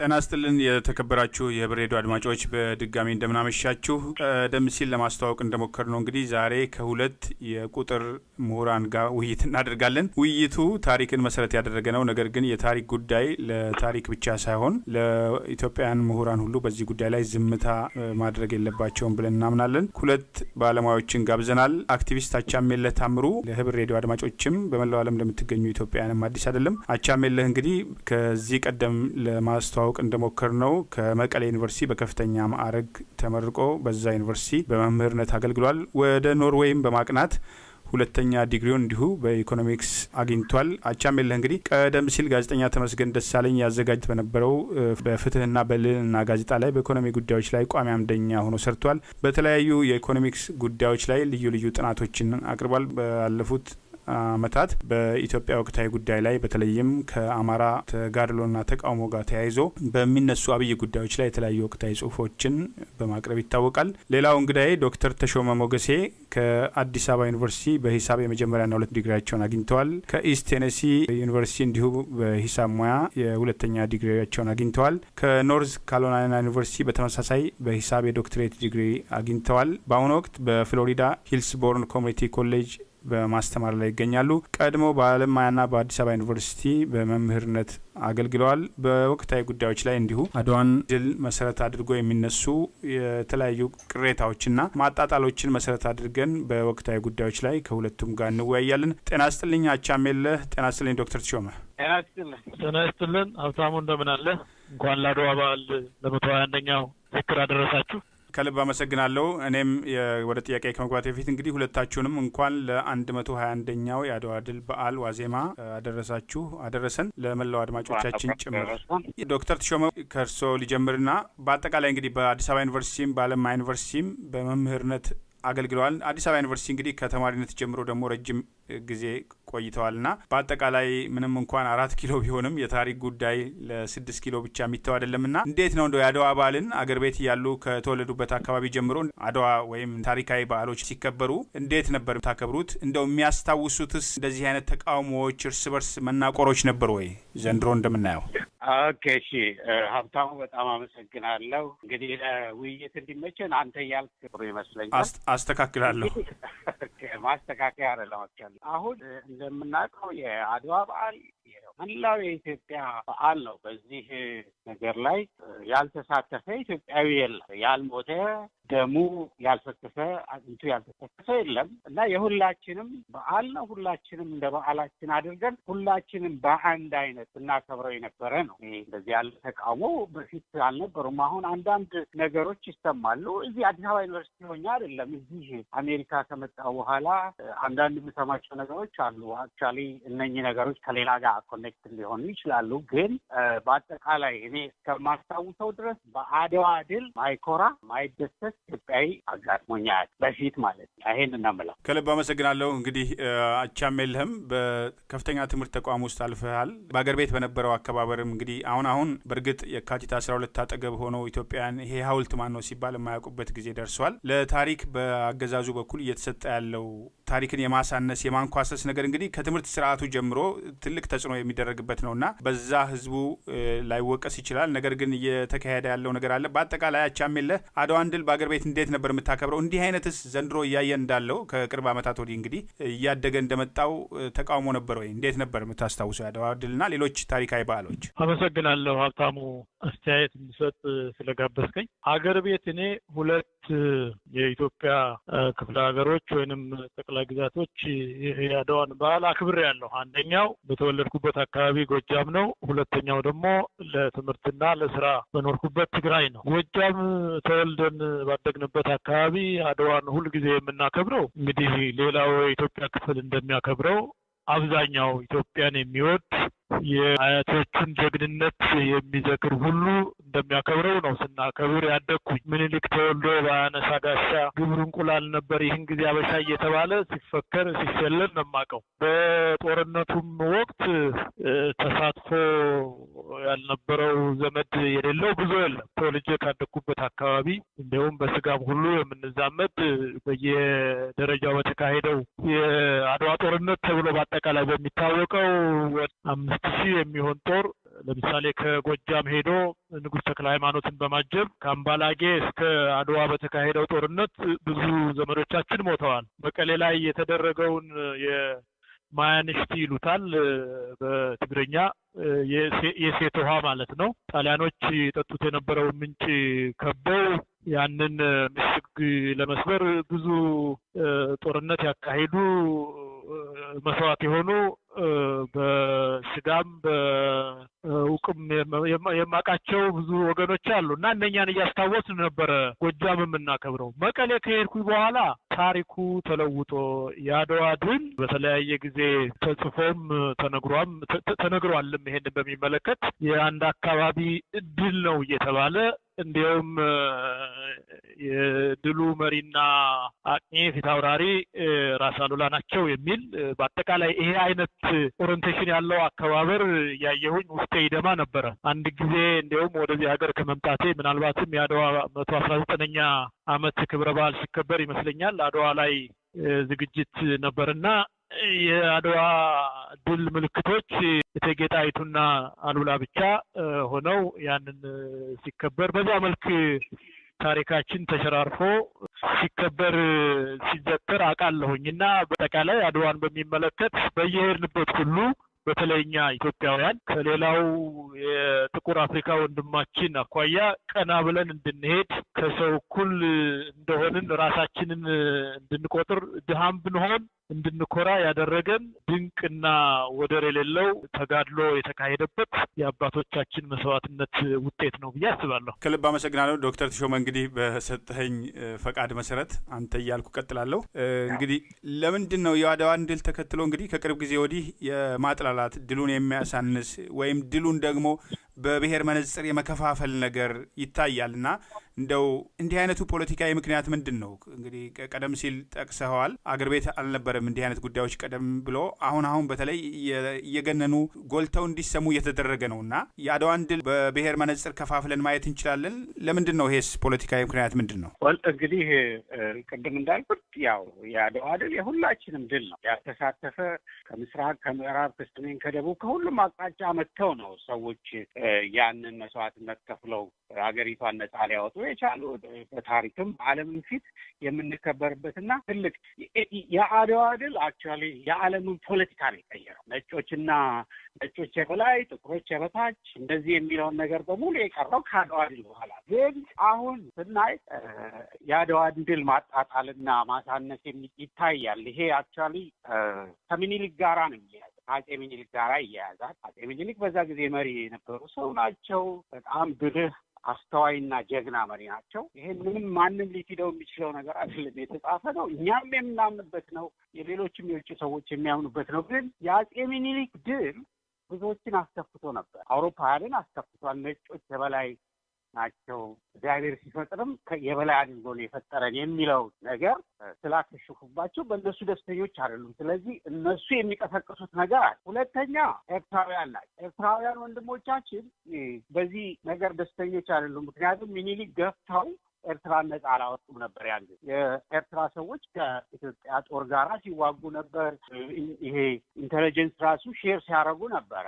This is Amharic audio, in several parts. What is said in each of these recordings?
ጤና ይስጥልን የተከበራችሁ የህብሬዶ አድማጮች በድጋሚ እንደምናመሻችሁ። ቀደም ሲል ለማስተዋወቅ እንደሞከርነው እንግዲህ ዛሬ ከሁለት የቁጥር ምሁራን ጋር ውይይት እናደርጋለን። ውይይቱ ታሪክን መሰረት ያደረገ ነው። ነገር ግን የታሪክ ጉዳይ ለታሪክ ብቻ ሳይሆን ለኢትዮጵያውያን ምሁራን ሁሉ በዚህ ጉዳይ ላይ ዝምታ ማድረግ የለባቸውም ብለን እናምናለን። ሁለት ባለሙያዎችን ጋብዘናል። አክቲቪስት አቻምየለህ ታምሩ ለህብሬዶ አድማጮችም በመላው ዓለም ለምትገኙ ኢትዮጵያውያንም አዲስ አይደለም። አቻምየለህ እንግዲህ ከዚህ ቀደም ለማስተዋወቅ እንደሞከርነው ከመቀሌ ዩኒቨርሲቲ በከፍተኛ ማዕረግ ተመርቆ በዛ ዩኒቨርሲቲ በመምህርነት አገልግሏል። ወደ ኖርዌይም በማቅናት ሁለተኛ ዲግሪውን እንዲሁ በኢኮኖሚክስ አግኝቷል። አቻምየለህ እንግዲህ ቀደም ሲል ጋዜጠኛ ተመስገን ደሳለኝ ያዘጋጅት በነበረው በፍትህና በልዕልና ጋዜጣ ላይ በኢኮኖሚ ጉዳዮች ላይ ቋሚ አምደኛ ሆኖ ሰርቷል። በተለያዩ የኢኮኖሚክስ ጉዳዮች ላይ ልዩ ልዩ ጥናቶችን አቅርቧል። ባለፉት አመታት በኢትዮጵያ ወቅታዊ ጉዳይ ላይ በተለይም ከአማራ ተጋድሎና ተቃውሞ ጋር ተያይዞ በሚነሱ አብይ ጉዳዮች ላይ የተለያዩ ወቅታዊ ጽሁፎችን በማቅረብ ይታወቃል። ሌላው እንግዳዬ ዶክተር ተሾመ ሞገሴ ከአዲስ አበባ ዩኒቨርሲቲ በሂሳብ የመጀመሪያና ሁለት ዲግሪያቸውን አግኝተዋል። ከኢስት ቴኔሲ ዩኒቨርሲቲ እንዲሁ በሂሳብ ሙያ የሁለተኛ ዲግሪያቸውን አግኝተዋል። ከኖርዝ ካሮላይና ዩኒቨርሲቲ በተመሳሳይ በሂሳብ የዶክትሬት ዲግሪ አግኝተዋል። በአሁኑ ወቅት በፍሎሪዳ ሂልስቦርን ኮሚኒቲ ኮሌጅ በማስተማር ላይ ይገኛሉ። ቀድሞ በአለም ማያና በአዲስ አበባ ዩኒቨርሲቲ በመምህርነት አገልግለዋል። በወቅታዊ ጉዳዮች ላይ እንዲሁ አድዋን ድል መሰረት አድርጎ የሚነሱ የተለያዩ ቅሬታዎችና ማጣጣሎችን መሰረት አድርገን በወቅታዊ ጉዳዮች ላይ ከሁለቱም ጋር እንወያያለን። ጤና ይስጥልኝ አቻምየለህ። ጤና ይስጥልኝ ዶክተር ተሾመ። ጤና ይስጥልን ሀብታሙ፣ እንደምን አለ? እንኳን ለአድዋ በዓል ለ121ኛው ዝክር አደረሳችሁ። ከልብ አመሰግናለሁ። እኔም ወደ ጥያቄ ከመግባት በፊት እንግዲህ ሁለታችሁንም እንኳን ለ121ኛው የአድዋ ድል በዓል ዋዜማ አደረሳችሁ አደረሰን፣ ለመላው አድማጮቻችን ጭምር። ዶክተር ተሾመ ከእርሶ ሊጀምርና በአጠቃላይ እንግዲህ በአዲስ አበባ ዩኒቨርሲቲም በአለማ ዩኒቨርሲቲም በመምህርነት አገልግለዋል። አዲስ አበባ ዩኒቨርሲቲ እንግዲህ ከተማሪነት ጀምሮ ደግሞ ረጅም ጊዜ ቆይተዋልና በአጠቃላይ ምንም እንኳን 4 ኪሎ ቢሆንም የታሪክ ጉዳይ ለ6 ኪሎ ብቻ የሚተው አይደለምና እንዴት ነው እንደው የአድዋ በዓልን አገር ቤት ያሉ ከተወለዱበት አካባቢ ጀምሮ አድዋ ወይም ታሪካዊ በዓሎች ሲከበሩ እንዴት ነበር የምታከብሩት? እንደው የሚያስታውሱትስ እንደዚህ አይነት ተቃውሞዎች፣ እርስ በርስ መናቆሮች ነበሩ ወይ ዘንድሮ እንደምናየው? ኦኬ፣ እሺ ሀብታሙ በጣም አመሰግናለሁ። እንግዲህ ለውይይት እንዲመቸን አንተ እያልክ ጥሩ ይመስለኛል። አስተካክላለሁ። ማስተካከያ አይደለም። አሁን እንደምናውቀው የአድዋ በዓል መላው የኢትዮጵያ በዓል ነው። በዚህ ነገር ላይ ያልተሳተፈ ኢትዮጵያዊ የለም። ያልሞተ ደሙ ያልፈሰሰ አጥንቱ ያልተፈሰሰ የለም እና የሁላችንም በዓል ነው። ሁላችንም እንደ በዓላችን አድርገን ሁላችንም በአንድ አይነት እናከብረው የነበረ ነው። እንደዚህ ያለ ተቃውሞ በፊት አልነበሩም። አሁን አንዳንድ ነገሮች ይሰማሉ። እዚህ አዲስ አበባ ዩኒቨርሲቲ ሆኜ አይደለም፣ እዚህ አሜሪካ ከመጣሁ በኋላ አንዳንድ የምሰማቸው ነገሮች አሉ። አክቹዋሊ እነኚህ ነገሮች ከሌላ ጋር ኮኔክት ሊሆኑ ይችላሉ። ግን በአጠቃላይ እኔ እስከማስታውሰው ድረስ በአድዋ ድል ማይኮራ ማይደሰት ኢትዮጵያዊ አጋጥሞኛል በፊት ማለት ነው። ይሄን እናመላ ከልብ አመሰግናለሁ። እንግዲህ አቻምየለህም በከፍተኛ ትምህርት ተቋም ውስጥ አልፈሃል። በአገር ቤት በነበረው አከባበርም እንግዲህ አሁን በእርግጥ የካቲት 12 አጠገብ ሆነው ኢትዮጵያን ይሄ ሐውልት ማን ነው ሲባል የማያውቁበት ጊዜ ደርሷል። ለታሪክ በአገዛዙ በኩል እየተሰጠ ያለው ታሪክን የማሳነስ የማንኳሰስ ነገር እንግዲህ ከትምህርት ስርዓቱ ጀምሮ ትልቅ ተጽዕኖ የሚደረግበት ነውና በዛ ህዝቡ ላይወቀስ ይችላል። ነገር ግን እየተካሄደ ያለው ነገር አለ። በአጠቃላይ አቻምየለህ አድዋን ድል በአገር ቤት እንዴት ነበር የምታከብረው? እንዲህ አይነትስ ዘንድሮ እያየን እንዳለው ከቅርብ ዓመታት ወዲህ እንግዲህ እያደገ እንደመጣው ተቃውሞ ነበር ወይ? እንዴት ነበር የምታስታውሰው የአድዋ ድልና ሌሎች ታሪካዊ በዓሎች? አመሰግናለሁ ሀብታሙ አስተያየት እንዲሰጥ ስለጋበዝከኝ። አገር ቤት እኔ ሁለት የኢትዮጵያ ክፍለ ሀገሮች ወይንም ጠቅላይ ግዛቶች የአድዋን በዓል አክብሬያለሁ። አንደኛው በተወለድኩበት አካባቢ ጎጃም ነው። ሁለተኛው ደግሞ ለትምህርትና ለስራ በኖርኩበት ትግራይ ነው። ጎጃም ተወልደን ባደግንበት አካባቢ አድዋን ሁልጊዜ የምናከብረው እንግዲህ ሌላው የኢትዮጵያ ክፍል እንደሚያከብረው አብዛኛው ኢትዮጵያን የሚወድ የአያቶቹን ጀግንነት የሚዘክር ሁሉ እንደሚያከብረው ነው ስናከብር ያደግኩኝ። ምኒልክ ተወልዶ በአነሳ ጋሻ ግብር እንቁላል ነበር ይህን ጊዜ አበሻ እየተባለ ሲፈከር ሲሸለም ነው የማውቀው። በጦርነቱም ወቅት ተሳትፎ ያልነበረው ዘመድ የሌለው ብዙ የለም። ተወልጄ ካደግኩበት አካባቢ እንዲሁም በስጋም ሁሉ የምንዛመድ በየደረጃው በተካሄደው የአድዋ ጦርነት ተብሎ በአጠቃላይ በሚታወቀው 5000 የሚሆን ጦር ለምሳሌ ከጎጃም ሄዶ ንጉሥ ተክለ ሃይማኖትን በማጀብ ከአምባላጌ እስከ አድዋ በተካሄደው ጦርነት ብዙ ዘመዶቻችን ሞተዋል። መቀሌ ላይ የተደረገውን የማያንሽቲ ይሉታል በትግርኛ የሴት ውሃ ማለት ነው። ጣሊያኖች ጠጡት የነበረውን ምንጭ ከበው ያንን ምሽግ ለመስበር ብዙ ጦርነት ያካሄዱ መስዋዕት የሆኑ በስጋም በእውቅም የማውቃቸው ብዙ ወገኖች አሉ እና እነኛን እያስታወስን ነበረ ጎጃም የምናከብረው። መቀሌ ከሄድኩኝ በኋላ ታሪኩ ተለውጦ የአድዋ ድል በተለያየ ጊዜ ተጽፎም ተነግሯልም ይሄንን በሚመለከት የአንድ አካባቢ ድል ነው እየተባለ እንዲያውም የድሉ መሪና አቅኚ ፊታውራሪ ራስ አሉላ ናቸው የሚል በአጠቃላይ ይሄ አይነት ኦሪንቴሽን ያለው አከባበር ያየሁኝ ውስጤ ይደማ ነበረ። አንድ ጊዜ እንዲያውም ወደዚህ ሀገር ከመምጣቴ ምናልባትም የአድዋ 119ኛ ዓመት ክብረ በዓል ሲከበር ይመስለኛል አድዋ ላይ ዝግጅት ነበርና የአድዋ ድል ምልክቶች እቴጌ ጣይቱና አሉላ ብቻ ሆነው ያንን ሲከበር በዛ መልክ ታሪካችን ተሸራርፎ ሲከበር ሲዘከር አውቃለሁኝና በአጠቃላይ አድዋን በሚመለከት በየሄድንበት ሁሉ በተለይኛ ኢትዮጵያውያን ከሌላው የጥቁር አፍሪካ ወንድማችን አኳያ ቀና ብለን እንድንሄድ ከሰው እኩል እንደሆንን ራሳችንን እንድንቆጥር ድሃም ብንሆን እንድንኮራ ያደረገን ድንቅና ወደር የሌለው ተጋድሎ የተካሄደበት የአባቶቻችን መስዋዕትነት ውጤት ነው ብዬ አስባለሁ። ከልብ አመሰግናለሁ ዶክተር ተሾመ። እንግዲህ በሰጠኸኝ ፈቃድ መሰረት አንተ እያልኩ ቀጥላለሁ። እንግዲህ ለምንድን ነው የአድዋን ድል ተከትሎ እንግዲህ ከቅርብ ጊዜ ወዲህ የማጥላላት ድሉን የሚያሳንስ ወይም ድሉን ደግሞ በብሔር መነጽር የመከፋፈል ነገር ይታያል እና እንደው እንዲህ አይነቱ ፖለቲካዊ ምክንያት ምንድን ነው? እንግዲህ ቀደም ሲል ጠቅሰዋል፣ አገር ቤት አልነበረም እንዲህ አይነት ጉዳዮች ቀደም ብሎ። አሁን በተለይ እየገነኑ ጎልተው እንዲሰሙ እየተደረገ ነው እና የአድዋን ድል በብሔር መነጽር ከፋፍለን ማየት እንችላለን። ለምንድን ነው ይሄስ ፖለቲካዊ ምክንያት ምንድን ነው? እንግዲህ ቅድም እንዳልኩት ያው የአድዋ ድል የሁላችንም ድል ነው። ያልተሳተፈ ከምስራቅ፣ ከምዕራብ፣ ከሰሜን፣ ከደቡብ ከሁሉም አቅጣጫ መጥተው ነው ሰዎች ያንን መስዋዕትነት ከፍለው ሀገሪቷን ነጻ ሊያወጡ የቻሉ በታሪክም ዓለምን ፊት የምንከበርበትና ትልቅ የአድዋ ድል አክቹዋሊ የዓለምን ፖለቲካ ነው የቀየረው። ነጮች የበላይ ጥቁሮች የበታች እንደዚህ የሚለውን ነገር በሙሉ የቀረው ከአድዋ ድል በኋላ። ግን አሁን ስናይ የአድዋን ድል ማጣጣልና ማሳነስ ይታያል። ይሄ አክቹዋሊ ከምኒልክ ጋራ ነው የሚያያዝ አጼ ሚኒሊክ ጋራ ይያያዛል። አጼ ሚኒሊክ በዛ ጊዜ መሪ የነበሩ ሰው ናቸው። በጣም ብልህ አስተዋይና ጀግና መሪ ናቸው። ይሄን ምንም ማንም ሊክደው የሚችለው ነገር አይደለም። የተጻፈ ነው፣ እኛም የምናምንበት ነው፣ የሌሎችም የውጭ ሰዎች የሚያምኑበት ነው። ግን የአጼ ሚኒሊክ ድል ብዙዎችን አስከፍቶ ነበር። አውሮፓውያንን አስከፍቷል። ነጮች የበላይ ናቸው፣ እግዚአብሔር ሲፈጥርም የበላይ አድርጎ ነው የፈጠረን የሚለው ነገር ስላከሸፉባቸው በእነሱ ደስተኞች አይደሉም። ስለዚህ እነሱ የሚቀሰቅሱት ነገር አለ። ሁለተኛ ኤርትራውያን ናቸው። ኤርትራውያን ወንድሞቻችን በዚህ ነገር ደስተኞች አይደሉም። ምክንያቱም ሚኒሊክ ገፍተው ኤርትራን ነጻ አላወጡም ነበር። ያን የኤርትራ ሰዎች ከኢትዮጵያ ጦር ጋራ ሲዋጉ ነበር። ይሄ ኢንቴሊጀንስ ራሱ ሼር ሲያደርጉ ነበረ።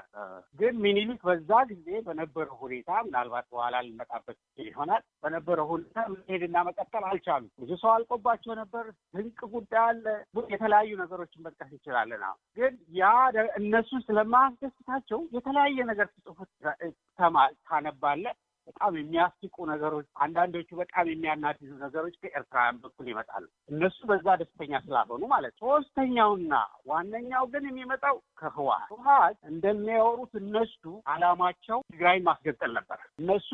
ግን ሚኒሊክ በዛ ጊዜ በነበረው ሁኔታ ምናልባት በኋላ ልንመጣበት ይሆናል፣ በነበረው ሁኔታ መሄድና መቀጠል አልቻሉም። ብዙ ሰው አልቆባቸው ነበር። ድንቅ ጉዳይ አለ። የተለያዩ ነገሮችን መጥቀስ ይችላለን። ግን ያ እነሱ ስለማያስደስታቸው የተለያየ ነገር ሲጽፉት ታነባለ። በጣም የሚያስቁ ነገሮች፣ አንዳንዶቹ በጣም የሚያናድዱ ነገሮች ከኤርትራውያን በኩል ይመጣሉ። እነሱ በዛ ደስተኛ ስላልሆኑ ማለት። ሶስተኛውና ዋነኛው ግን የሚመጣው ከህወሓት እንደሚያወሩት እነሱ አላማቸው ትግራይን ማስገንጠል ነበር። እነሱ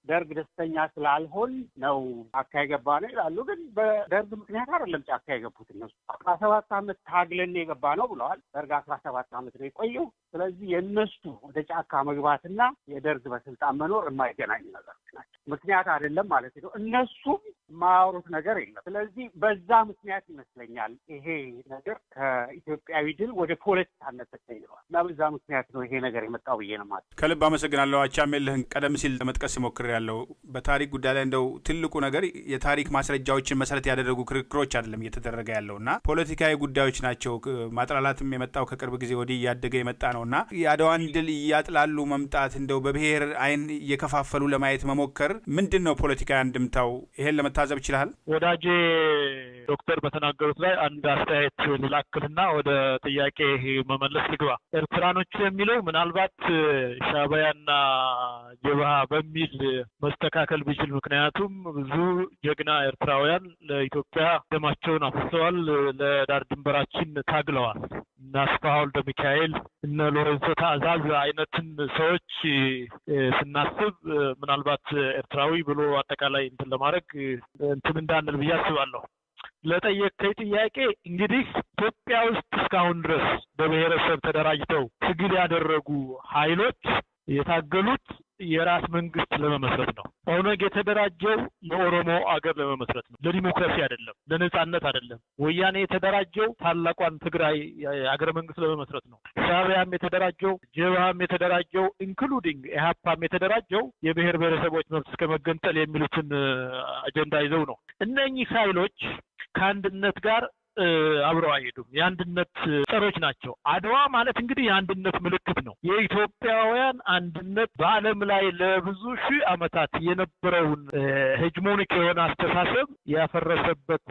ደርግ ደስተኛ ስላልሆን ነው ጫካ የገባ ነው ይላሉ። ግን በደርግ ምክንያት አይደለም ጫካ የገቡት እነሱ 17 ዓመት ታግለን የገባ ነው ብለዋል። ደርግ 17 ዓመት ነው የቆየው። ስለዚህ የእነሱ ወደ ጫካ መግባትና የደርግ በስልጣን መኖር የማይገናኙ ነገሮች ናቸው። ምክንያት አይደለም ማለት ነው። እነሱም የማያወሩት ነገር የለም። ስለዚህ በዛ ምክንያት ይመስለኛል ይሄ ነገር ከኢትዮጵያዊ ድል ወደ ፖለቲካነት ተቀይሯል እና በዛ ምክንያት ነው ይሄ ነገር የመጣው ብዬ ነው ማለት። ከልብ አመሰግናለሁ። አቻሜልህን ቀደም ሲል ለመጥቀስ ሞክሬያለሁ። በታሪክ ጉዳይ ላይ እንደው ትልቁ ነገር የታሪክ ማስረጃዎችን መሰረት ያደረጉ ክርክሮች አይደለም እየተደረገ ያለው እና ፖለቲካዊ ጉዳዮች ናቸው። ማጥላላትም የመጣው ከቅርብ ጊዜ ወዲህ እያደገ የመጣ ነው እና የአድዋን ድል እያጥላሉ መምጣት እንደው በብሔር አይን እየከፋፈሉ ለማየት መሞከር ምንድን ነው ፖለቲካዊ አንድምታው? ይሄን ለመታዘብ ይችላል? ወዳጄ ዶክተር በተናገሩት ላይ አንድ አስተያየት ልላክልና ወደ ጥያቄ መመለስ ልግባ። ኤርትራኖቹ የሚለው ምናልባት ሻዕቢያና ጀብሃ በሚል መስተካከል ቢችል፣ ምክንያቱም ብዙ ጀግና ኤርትራውያን ለኢትዮጵያ ደማቸውን አፍሰዋል፣ ለዳር ድንበራችን ታግለዋል። እነ አስፋው ወልደ ሚካኤል እነ ሎሬንሶ ታዛዝ አይነትን ሰዎች ስናስብ ምናልባት ኤርትራዊ ብሎ አጠቃላይ እንትን ለማድረግ እንትን እንዳንል ብዬ አስባለሁ። ለጠየቀኝ ጥያቄ እንግዲህ ኢትዮጵያ ውስጥ እስካሁን ድረስ በብሔረሰብ ተደራጅተው ትግል ያደረጉ ኃይሎች የታገሉት የራስ መንግስት ለመመስረት ነው። ኦነግ የተደራጀው የኦሮሞ አገር ለመመስረት ነው፣ ለዲሞክራሲ አይደለም፣ ለነጻነት አይደለም። ወያኔ የተደራጀው ታላቋን ትግራይ አገረ መንግስት ለመመስረት ነው። ሻዕቢያም የተደራጀው፣ ጀብሃም የተደራጀው፣ ኢንክሉዲንግ ኢህአፓም የተደራጀው የብሔር ብሔረሰቦች መብት እስከ መገንጠል የሚሉትን አጀንዳ ይዘው ነው። እነኚህ ኃይሎች ከአንድነት ጋር አብረው አይሄዱም። የአንድነት ጸሮች ናቸው። አድዋ ማለት እንግዲህ የአንድነት ምልክት ነው። የኢትዮጵያውያን አንድነት በዓለም ላይ ለብዙ ሺህ ዓመታት የነበረውን ሄጅሞኒክ የሆነ አስተሳሰብ ያፈረሰበት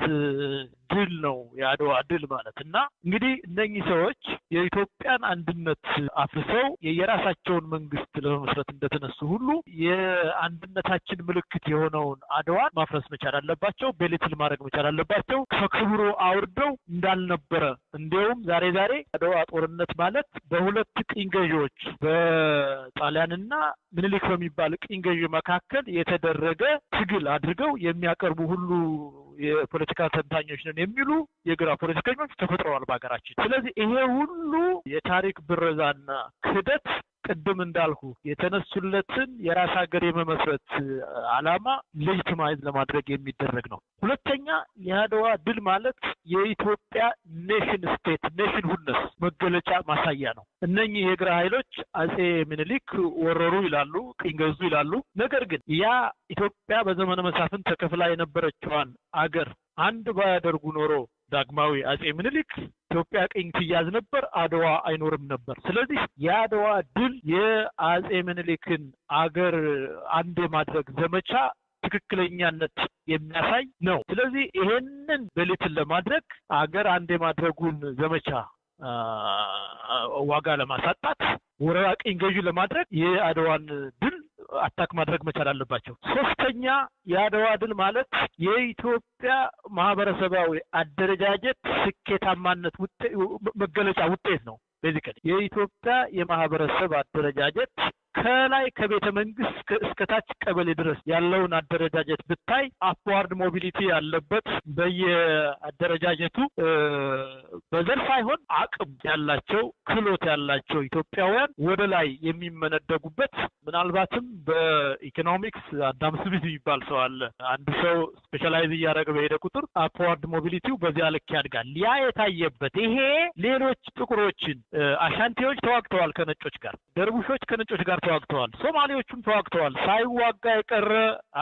ድል ነው የአድዋ ድል ማለት እና እንግዲህ እነኚህ ሰዎች የኢትዮጵያን አንድነት አፍርሰው የየራሳቸውን መንግስት ለመመስረት እንደተነሱ ሁሉ የአንድነታችን ምልክት የሆነውን አድዋን ማፍረስ መቻል አለባቸው። ቤሊትል ማድረግ መቻል አለባቸው። ከክብሩ አውርደው እንዳልነበረ እንዲያውም ዛሬ አድዋ ጦርነት ማለት በሁለት ቅኝ ገዢዎች በጣሊያንና ምኒልክ በሚባል ቅኝ ገዢ መካከል የተደረገ ትግል አድርገው የሚያቀርቡ ሁሉ የፖለቲካ ተንታኞች ነን የሚሉ የግራ ፖለቲከኞች ተፈጥረዋል በሀገራችን። ስለዚህ ይሄ ሁሉ የታሪክ ብረዛና ክህደት ቅድም እንዳልኩ የተነሱለትን የራስ ሀገር የመመስረት ዓላማ ሌጂቲማይዝ ለማድረግ የሚደረግ ነው። ሁለተኛ የአድዋ ድል ማለት የኢትዮጵያ ኔሽን ስቴት ኔሽን ሁነስ መገለጫ ማሳያ ነው። እነኚህ የግራ ኃይሎች አጼ ምኒልክ ወረሩ ይላሉ፣ ቅኝ ገዙ ይላሉ። ነገር ግን ያ ኢትዮጵያ በዘመነ መሳፍንት ተከፍላ የነበረችዋን አገር አንድ ባያደርጉ ኖሮ ዳግማዊ አጼ ምኒልክ ኢትዮጵያ ቅኝ ትያዝ ነበር፣ አድዋ አይኖርም ነበር። ስለዚህ የአድዋ ድል የአጼ ምኒልክን አገር አንድ የማድረግ ዘመቻ ትክክለኛነት የሚያሳይ ነው። ስለዚህ ይሄንን በሌትን ለማድረግ አገር አንድ የማድረጉን ዘመቻ ዋጋ ለማሳጣት ወረራ ቅኝ ገዢ ለማድረግ የአድዋን ድል አታክ ማድረግ መቻል አለባቸው። ሶስተኛ የአድዋ ድል ማለት የኢትዮጵያ ማህበረሰባዊ አደረጃጀት ስኬታማነት መገለጫ ውጤት ነው። ቤዚካሊ የኢትዮጵያ የማህበረሰብ አደረጃጀት ከላይ ከቤተ መንግስት እስከ ታች ቀበሌ ድረስ ያለውን አደረጃጀት ብታይ አፕዋርድ ሞቢሊቲ ያለበት በየአደረጃጀቱ በዘር ሳይሆን አቅም ያላቸው ክህሎት ያላቸው ኢትዮጵያውያን ወደ ላይ የሚመነደጉበት ምናልባትም በኢኮኖሚክስ አዳም ስሚዝ የሚባል ሰው አለ። አንድ ሰው ስፔሻላይዝ እያደረገ በሄደ ቁጥር አፕዋርድ ሞቢሊቲው በዚያ ልክ ያድጋል። ያ የታየበት ይሄ ሌሎች ጥቁሮችን አሻንቲዎች ተዋግተዋል ከነጮች ጋር፣ ደርቡሾች ከነጮች ጋር ተዋግተዋል፣ ሶማሌዎቹም ተዋግተዋል። ሳይዋጋ የቀረ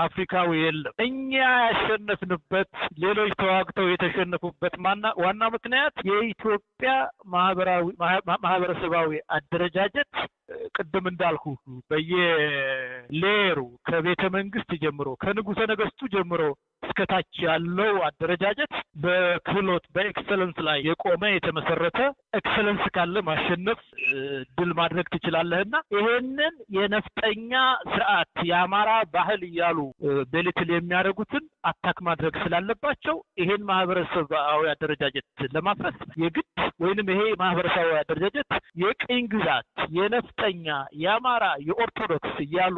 አፍሪካዊ የለም። እኛ ያሸነፍንበት ሌሎች ተዋግተው የተሸነፉበት ዋና ምክንያት የኢትዮጵያ ማህበረሰባዊ አደረጃጀት ቅድም እንዳልኩ በየሌየሩ ከቤተ መንግስት ጀምሮ ከንጉሰ ነገስቱ ጀምሮ እስከ እስከታች ያለው አደረጃጀት በክህሎት በኤክሰለንስ ላይ የቆመ የተመሰረተ ኤክሰለንስ ካለ ማሸነፍ ድል ማድረግ ትችላለህና ይሄንን የነፍጠኛ ስርዓት የአማራ ባህል እያሉ በልትል የሚያደርጉትን አታክ ማድረግ ስላለባቸው ይሄን ማህበረሰባዊ አደረጃጀት ለማፍረስ የግድ ወይንም ይሄ ማህበረሰባዊ አደረጃጀት የቅኝ ግዛት የነፍጠኛ የአማራ የኦርቶዶክስ እያሉ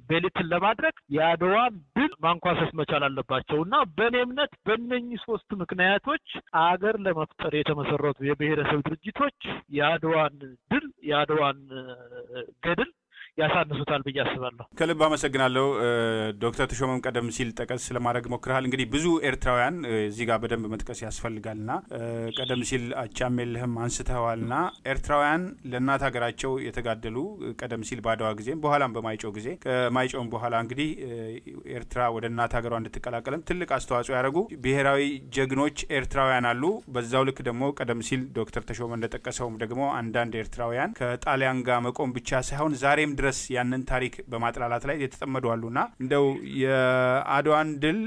በልትል ለማድረግ የአድዋን ድል ማንኳሰስ መቻል አለባቸውና በእኔ እምነት በእነኚህ ሶስት ምክንያቶች አገር ለመፍጠር የተመሰረቱ የብሔረሰብ ድርጅቶች የአድዋን ድል የአድዋን ገድል ያሳንሱታል ብዬ አስባለሁ። ከልብ አመሰግናለሁ። ዶክተር ተሾመም ቀደም ሲል ጠቀስ ስለማድረግ ሞክረሃል። እንግዲህ ብዙ ኤርትራውያን እዚህ ጋር በደንብ መጥቀስ ያስፈልጋልና ቀደም ሲል አቻሜልህም አንስተዋልና ኤርትራውያን ለእናት ሀገራቸው የተጋደሉ ቀደም ሲል ባድዋ ጊዜም በኋላም በማይጨው ጊዜ ከማይጨውም በኋላ እንግዲህ ኤርትራ ወደ እናት ሀገሯ እንድትቀላቀልም ትልቅ አስተዋጽኦ ያደረጉ ብሔራዊ ጀግኖች ኤርትራውያን አሉ። በዛው ልክ ደግሞ ቀደም ሲል ዶክተር ተሾመ እንደጠቀሰውም ደግሞ አንዳንድ ኤርትራውያን ከጣሊያን ጋር መቆም ብቻ ሳይሆን ዛሬም ድረስ ያንን ታሪክ በማጥላላት ላይ የተጠመዱ አሉና እንደው የአድዋን ድል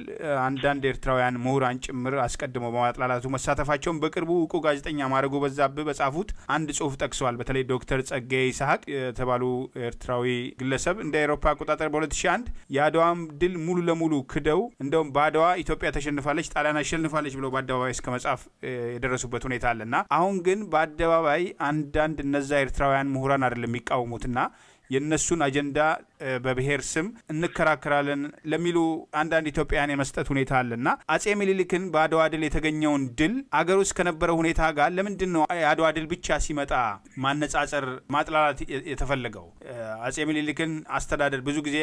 አንዳንድ ኤርትራውያን ምሁራን ጭምር አስቀድመው በማጥላላቱ መሳተፋቸውን በቅርቡ እውቁ ጋዜጠኛ ማረጉ በዛብህ በጻፉት አንድ ጽሁፍ ጠቅሰዋል። በተለይ ዶክተር ጸጋዬ ይስሐቅ የተባሉ ኤርትራዊ ግለሰብ እንደ አውሮፓ አቆጣጠር በ2001 የአድዋን ድል ሙሉ ለሙሉ ክደው እንደውም በአድዋ ኢትዮጵያ ተሸንፋለች፣ ጣሊያን አሸንፋለች ብለው በአደባባይ እስከ መጻፍ የደረሱበት ሁኔታ አለና አሁን ግን በአደባባይ አንዳንድ እነዛ ኤርትራውያን ምሁራን አይደለም የሚቃወሙትና የነሱን አጀንዳ በብሔር ስም እንከራከራለን ለሚሉ አንዳንድ ኢትዮጵያውያን የመስጠት ሁኔታ አለና አጼ ምኒልክን በአድዋ ድል የተገኘውን ድል አገር ውስጥ ከነበረው ሁኔታ ጋር ለምንድን ነው የአድዋ ድል ብቻ ሲመጣ ማነጻጸር ማጥላላት የተፈለገው? አጼ ምኒልክን አስተዳደር ብዙ ጊዜ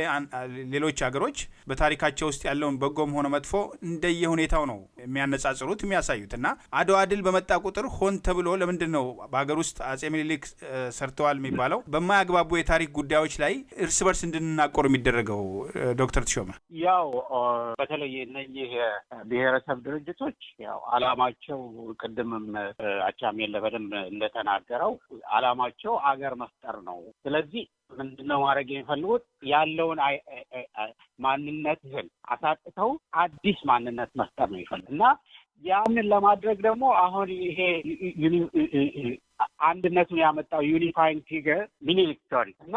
ሌሎች ሀገሮች በታሪካቸው ውስጥ ያለውን በጎም ሆነ መጥፎ እንደየ ሁኔታው ነው የሚያነጻጽሩት የሚያሳዩት እና አድዋ ድል በመጣ ቁጥር ሆን ተብሎ ለምንድን ነው በሀገር ውስጥ አጼ ምኒልክ ሰርተዋል የሚባለው በማያግባቡ የታሪክ ጉዳዮች ላይ እርስ በርስ እንድንናቆር የሚደረገው? ዶክተር ተሾመ ያው በተለይ እነዚህ ብሔረሰብ ድርጅቶች ያው አላማቸው ቅድምም አቻሜል በደንብ እንደተናገረው አላማቸው አገር መፍጠር ነው። ስለዚህ ምንድነው ማድረግ የሚፈልጉት ያለውን ማንነትህን አሳጥተው አዲስ ማንነት መፍጠር ነው ይፈልግ እና ያንን ለማድረግ ደግሞ አሁን ይሄ አንድነቱን ያመጣው ዩኒፋይንግ ፊገር ሚኒሊክ ስቶሪ እና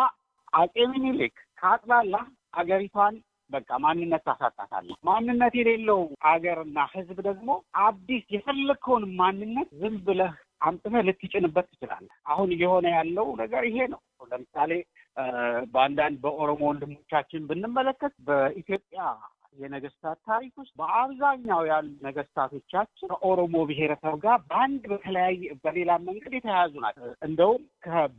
አጼ ሚኒሊክ ካጥላላ አገሪቷን በቃ ማንነት ታሳጣታለህ። ማንነት የሌለው አገርና ሕዝብ ደግሞ አዲስ የፈለከውን ማንነት ዝም ብለህ አምጥተህ ልትጭንበት ትችላለህ። አሁን እየሆነ ያለው ነገር ይሄ ነው። ለምሳሌ በአንዳንድ በኦሮሞ ወንድሞቻችን ብንመለከት በኢትዮጵያ የነገስታት ታሪክ ውስጥ በአብዛኛው ያሉ ነገስታቶቻችን ከኦሮሞ ብሔረሰብ ጋር በአንድ በተለያየ በሌላ መንገድ የተያያዙ ናቸው። እንደውም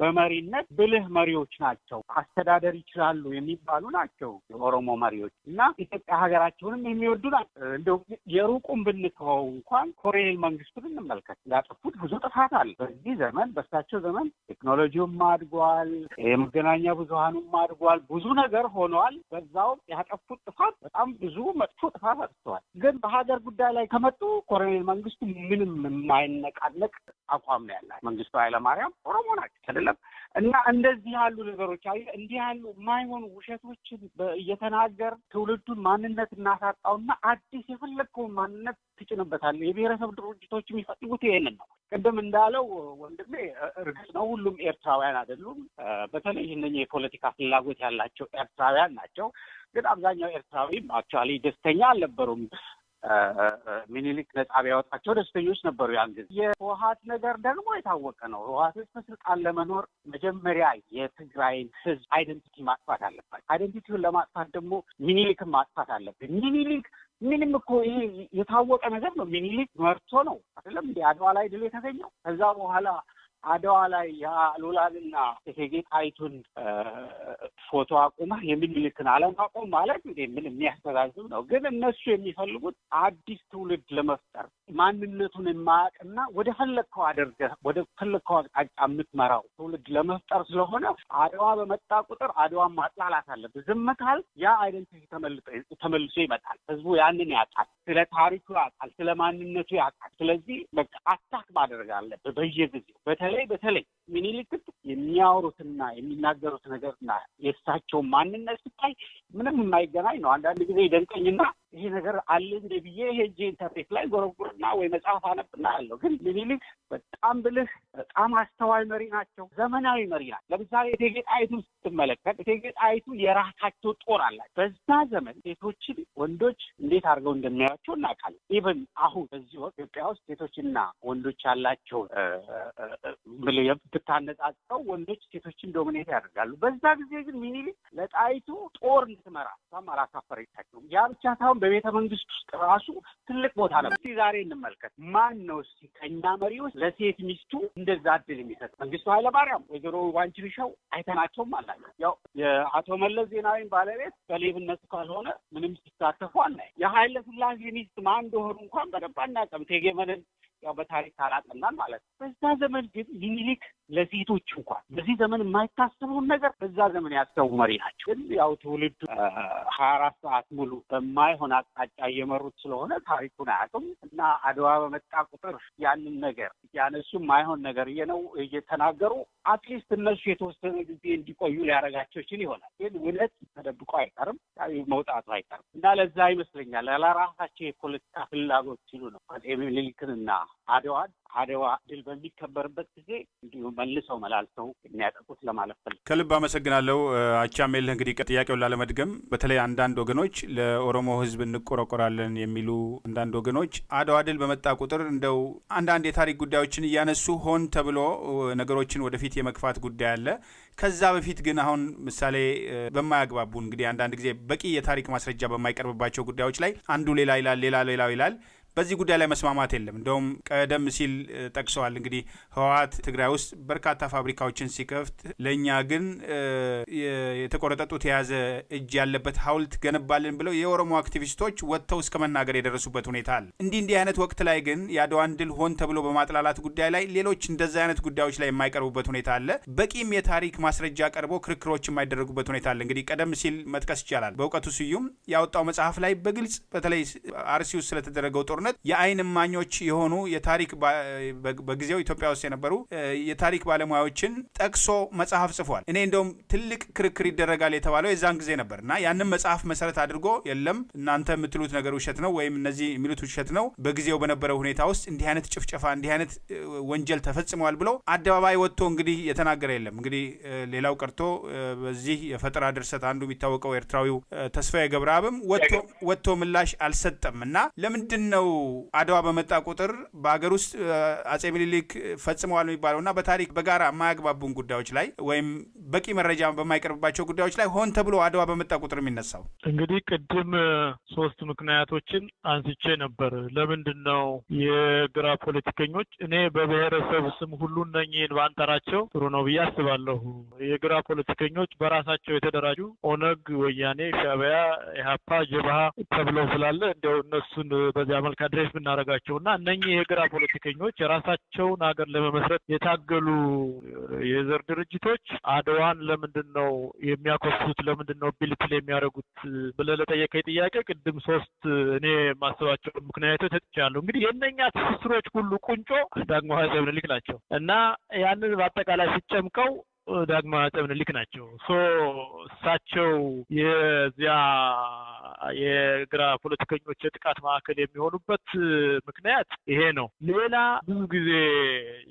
በመሪነት ብልህ መሪዎች ናቸው፣ አስተዳደር ይችላሉ የሚባሉ ናቸው የኦሮሞ መሪዎች እና ኢትዮጵያ ሀገራቸውንም የሚወዱ ናቸው። እንደው የሩቁም ብንተወው እንኳን ኮሎኔል መንግስቱን እንመልከት። ያጠፉት ብዙ ጥፋት አለ። በዚህ ዘመን በእሳቸው ዘመን ቴክኖሎጂውም አድጓል፣ የመገናኛ ብዙሃኑም አድጓል፣ ብዙ ነገር ሆኗል። በዛው ያጠፉት ጥፋት በጣም ብዙ መጥፎ ጥፋት አጥተዋል። ግን በሀገር ጉዳይ ላይ ከመጡ ኮሎኔል መንግስቱ ምንም የማይነቃነቅ አቋም ነው ያላቸው። መንግስቱ ኃይለማርያም ኦሮሞ ናቸው አይደለም እና እንደዚህ ያሉ ነገሮች እንዲህ ያሉ የማይሆኑ ውሸቶችን እየተናገር ትውልዱን ማንነት እናሳጣውና አዲስ የፈለግከውን ማንነት ትጭንበታለህ። የብሔረሰብ ድርጅቶች የሚፈልጉት ይሄንን ነው። ቅድም እንዳለው ወንድሜ እርግጥ ነው ሁሉም ኤርትራውያን አይደሉም። በተለይ እነኚህ የፖለቲካ ፍላጎት ያላቸው ኤርትራውያን ናቸው። ግን አብዛኛው ኤርትራዊ አክቹዋሊ ደስተኛ አልነበሩም። ሚኒሊክ ነጻ ቢያወጣቸው ደስተኞች ነበሩ ያን ጊዜ። የህወሓት ነገር ደግሞ የታወቀ ነው። ህወሓቶች በስልጣን ለመኖር መጀመሪያ የትግራይን ህዝብ አይደንቲቲ ማጥፋት አለባቸው። አይደንቲቲውን ለማጥፋት ደግሞ ሚኒሊክን ማጥፋት አለብን። ሚኒሊክ ምንም እኮ ይሄ የታወቀ ነገር ነው። ሚኒሊክ መርቶ ነው አይደለም እንደ አድዋ ላይ ድል የተገኘው። ከዛ በኋላ አድዋ ላይ የሉላንና እቴጌ ጣይቱን ፎቶ አቁመህ የሚኒሊክን አለማቆም ማለት ምን የሚያስተዛዝብ ነው። ግን እነሱ የሚፈልጉት አዲስ ትውልድ ለመፍጠር ማንነቱን የማያውቅና ወደ ፈለግከው አድርገህ ወደ ፈለግከው አቅጣጫ የምትመራው ትውልድ ለመፍጠር ስለሆነ አድዋ በመጣ ቁጥር አድዋን ማጥላላት አለብህ። ዝም ካልክ ያ አይደንቲቲ ተመልሶ ይመጣል። ህዝቡ ያንን ያውቃል፣ ስለ ታሪኩ ያውቃል፣ ስለ ማንነቱ ያውቃል። ስለዚህ በቃ አታክ ማድረግ አለብህ በየጊዜው። በተለይ ሚኒሊክ የሚያወሩትና የሚናገሩት ነገርና የእሳቸው ማንነት ስታይ ምንም የማይገናኝ ነው። አንዳንድ ጊዜ ይደንቀኝና ይሄ ነገር አለ እንደ ብዬ ሄጄ ኢንተርኔት ላይ ጎረጎርና ወይ መጽሐፍ አነብና አለው። ግን ምኒልክ በጣም ብልህ፣ በጣም አስተዋይ መሪ ናቸው። ዘመናዊ መሪ ናቸው። ለምሳሌ እቴጌ ጣይቱ ስትመለከት እቴጌ ጣይቱ የራሳቸው ጦር አላቸው። በዛ ዘመን ሴቶችን ወንዶች እንዴት አድርገው እንደሚያዩቸው እናውቃለን። ኢቨን አሁን በዚህ ወቅት ኢትዮጵያ ውስጥ ሴቶችና ወንዶች ያላቸው ብታነጻጽረው ወንዶች ሴቶችን ዶሚኔት ያደርጋሉ። በዛ ጊዜ ግን ምኒልክ ለጣይቱ ጦር እንድትመራ እሷም አላሳፈረቻቸውም። ያ ብቻ ሳይሆን በቤተ መንግስት ውስጥ ራሱ ትልቅ ቦታ ነበር። እስኪ ዛሬ እንመልከት። ማን ነው እስኪ ከእኛ መሪዎች ለሴት ሚስቱ እንደዛ እድል የሚሰጥ? መንግስቱ ኃይለማርያም፣ ወይዘሮ ዋንቺ ቢሻው አይተናቸውም አላቸው። ያው የአቶ መለስ ዜናዊን ባለቤት በሌብነቱ ካልሆነ ምንም ሲሳተፉ አናይ። የኃይለ ሥላሴ ሚስት ማን እንደሆኑ እንኳን በደንብ አናውቅም። እቴጌ መነን ያው በታሪክ ካላጠናን ማለት ነው። በዛ ዘመን ግን ምኒልክ ለሴቶች እንኳን በዚህ ዘመን የማይታሰበውን ነገር በዛ ዘመን ያሰቡ መሪ ናቸው። ግን ያው ትውልዱ 24 ሰዓት ሙሉ በማይሆን አቅጣጫ እየመሩት ስለሆነ ታሪኩን አያውቅም እና አድዋ በመጣ ቁጥር ያንን ነገር ያነሱ የማይሆን ነገር እየተናገሩ አትሊስት እነሱ የተወሰነ ጊዜ እንዲቆዩ ሊያደርጋቸው ይችል ይሆናል። ግን እውነት ተደብቆ አይቀርም፣ መውጣቱ አይቀርም እና ለዛ ይመስለኛል ለራሳቸው የፖለቲካ ፍላጎት ሲሉ ነው አፄ ምኒልክንና አድዋ ድል በሚከበርበት ጊዜ እንዲሁ መልሰው መላልሰው የሚያጠቁት ለማለት ፈልግ። ከልብ አመሰግናለሁ። አቻሜልህ እንግዲህ ጥያቄውን ላለመድገም በተለይ አንዳንድ ወገኖች ለኦሮሞ ሕዝብ እንቆረቆራለን የሚሉ አንዳንድ ወገኖች አድዋ ድል በመጣ ቁጥር እንደው አንዳንድ የታሪክ ጉዳዮችን እያነሱ ሆን ተብሎ ነገሮችን ወደፊት የመግፋት ጉዳይ አለ። ከዛ በፊት ግን አሁን ምሳሌ በማያግባቡ እንግዲህ አንዳንድ ጊዜ በቂ የታሪክ ማስረጃ በማይቀርብባቸው ጉዳዮች ላይ አንዱ ሌላ ይላል፣ ሌላው ይላል። በዚህ ጉዳይ ላይ መስማማት የለም። እንደውም ቀደም ሲል ጠቅሰዋል። እንግዲህ ህወሓት ትግራይ ውስጥ በርካታ ፋብሪካዎችን ሲከፍት ለእኛ ግን የተቆረጠ ጡት የያዘ እጅ ያለበት ሐውልት ገነባልን ብለው የኦሮሞ አክቲቪስቶች ወጥተው እስከ መናገር የደረሱበት ሁኔታ አለ። እንዲህ አይነት ወቅት ላይ ግን የአድዋን ድል ሆን ተብሎ በማጥላላት ጉዳይ ላይ ሌሎች እንደዚህ አይነት ጉዳዮች ላይ የማይቀርቡበት ሁኔታ አለ። በቂም የታሪክ ማስረጃ ቀርቦ ክርክሮች የማይደረጉበት ሁኔታ አለ። እንግዲህ ቀደም ሲል መጥቀስ ይቻላል። በእውቀቱ ስዩም ያወጣው መጽሐፍ ላይ በግልጽ በተለይ አርሲ ውስጥ ስለተደረገው ጦርነት የአይን እማኞች የሆኑ የታሪክ በጊዜው ኢትዮጵያ ውስጥ የነበሩ የታሪክ ባለሙያዎችን ጠቅሶ መጽሐፍ ጽፏል። እኔ እንደውም ትልቅ ክርክር ይደረጋል የተባለው የዛን ጊዜ ነበር እና ያንን መጽሐፍ መሰረት አድርጎ የለም እናንተ የምትሉት ነገር ውሸት ነው ወይም እነዚህ የሚሉት ውሸት ነው፣ በጊዜው በነበረው ሁኔታ ውስጥ እንዲህ አይነት ጭፍጨፋ እንዲህ አይነት ወንጀል ተፈጽመዋል ብሎ አደባባይ ወጥቶ እንግዲህ የተናገረ የለም። እንግዲህ ሌላው ቀርቶ በዚህ የፈጠራ ድርሰት አንዱ የሚታወቀው ኤርትራዊው ተስፋዬ ገብረአብም ወጥቶ ምላሽ አልሰጠም እና ለምንድን ነው አድዋ በመጣ ቁጥር በሀገር ውስጥ አፄ ምኒልክ ፈጽመዋል የሚባለው እና በታሪክ በጋራ የማያግባቡን ጉዳዮች ላይ ወይም በቂ መረጃ በማይቀርብባቸው ጉዳዮች ላይ ሆን ተብሎ አድዋ በመጣ ቁጥር የሚነሳው? እንግዲህ ቅድም 3 ምክንያቶችን አንስቼ ነበር። ለምንድን ነው የግራ ፖለቲከኞች እኔ በብሔረሰብ ስም ሁሉ እነኝህን ባንጠራቸው ጥሩ ነው ብዬ አስባለሁ። የግራ ፖለቲከኞች በራሳቸው የተደራጁ ኦነግ፣ ወያኔ፣ ሻዕቢያ፣ ኢህአፓ፣ ጀብሃ ተብለው ስላለ እንዲያው እነሱን በዚያ መልክ አድሬስ ብናደርጋቸው እና እነኚህ የግራ ፖለቲከኞች የራሳቸውን ሀገር ለመመስረት የታገሉ የዘር ድርጅቶች አድዋን ለምንድን ነው የሚያኮሱት? ለምንድን ነው ቢልትል የሚያደርጉት ብለህ ለጠየቀኝ ጥያቄ ቅድም 3 እኔ የማስባቸውን ምክንያቶች ሰጥቻለሁ። እንግዲህ የእነኛ ትስስሮች ሁሉ ቁንጮ ዳግማዊ አፄ ምኒልክ ናቸው እና ያንን በአጠቃላይ ሲጨምቀው ዳግማዊ አፄ ምኒልክ ናቸው። እሳቸው የዚያ የግራ ፖለቲከኞች የጥቃት ማዕከል የሚሆኑበት ምክንያት ይሄ ነው። ሌላ ብዙ ጊዜ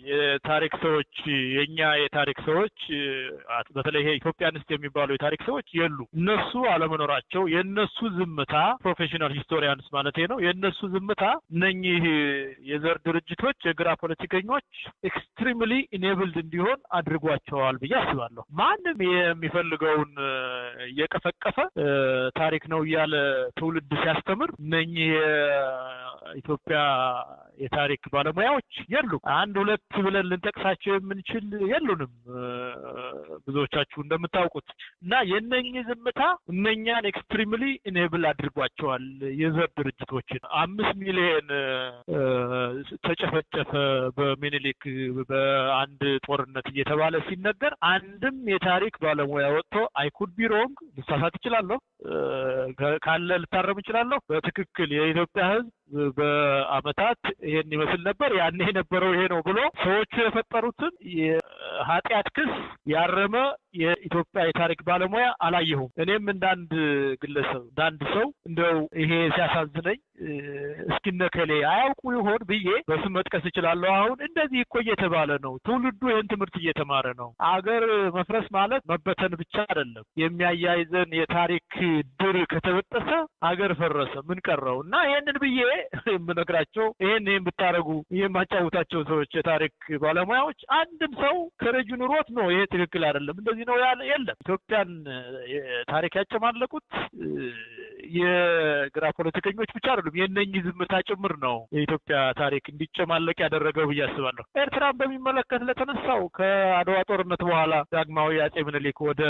የታሪክ ሰዎች የኛ የታሪክ ሰዎች በተለይ ይሄ ኢትዮጵያንስት የሚባሉ የታሪክ ሰዎች የሉ። እነሱ አለመኖራቸው የነሱ ዝምታ ፕሮፌሽናል ሂስቶሪያንስ ማለት ነው የነሱ ዝምታ እነኚህ የዘር ድርጅቶች የግራ ፖለቲከኞች ኤክስትሪምሊ ኢኔብልድ እንዲሆን አድርጓቸዋል ብዬ አስባለሁ። ማንም የሚፈልገውን እየቀፈቀፈ ታሪክ ነው እያለ ትውልድ ሲያስተምር እነኚህ የኢትዮጵያ የታሪክ ባለሙያዎች የሉ። 1-2 ብለን ልንጠቅሳቸው የምንችል የሉንም ብዙዎቻችሁ እንደምታውቁት እና የነኚህ ዝምታ እነኛን ኤክስትሪምሊ ኢኔብል አድርጓቸዋል። የዘር ድርጅቶችን 5 ሚሊዮን ተጨፈጨፈ በሚኒሊክ በአንድ ጦርነት እየተባለ ሲነገር አንድም የታሪክ ባለሙያ ወጥቶ አይ ኩድ ቢ ሮንግ ልሳሳት እችላለሁ ካለ ልታረም እችላለሁ በትክክል የኢትዮጵያ ሕዝብ በአመታት ይሄን ይመስል ነበር፣ ያኔ የነበረው ይሄ ነው ብሎ ሰዎቹ የፈጠሩትን የኃጢአት ክስ ያረመ የኢትዮጵያ የታሪክ ባለሙያ አላየሁም። እኔም እንዳንድ ግለሰብ እንዳንድ ሰው እንደው ይሄ ሲያሳዝነኝ እስኪነከሌ አያውቁ ይሆን ብዬ በስም መጥቀስ እችላለሁ። አሁን እንደዚህ እኮ እየተባለ ነው፣ ትውልዱ ይህን ትምህርት እየተማረ ነው። አገር መፍረስ ማለት መበተን ብቻ አይደለም። የሚያያይዘን የታሪክ ድር ከተበጠሰ አገር ፈረሰ፣ ምን ቀረው? እና ይህንን ብዬ የምነግራቸው ይህን ብታረጉ የማጫውታቸው ሰዎች የታሪክ ባለሙያዎች አንድም ሰው ከረጁ ኑሮት ነው ይሄ ትክክል አይደለም እንደዚህ ነው ያለ የለም። ኢትዮጵያን ታሪክ ያጨማለቁት የግራ ፖለቲከኞች ብቻ አይደሉም፣ የእነኝህ ዝምታ ጭምር ነው የኢትዮጵያ ታሪክ እንዲጨማለቅ ያደረገው ብዬ አስባለሁ። ኤርትራን በሚመለከት ለተነሳው ከአድዋ ጦርነት በኋላ ዳግማዊ አጼ ምኒልክ ወደ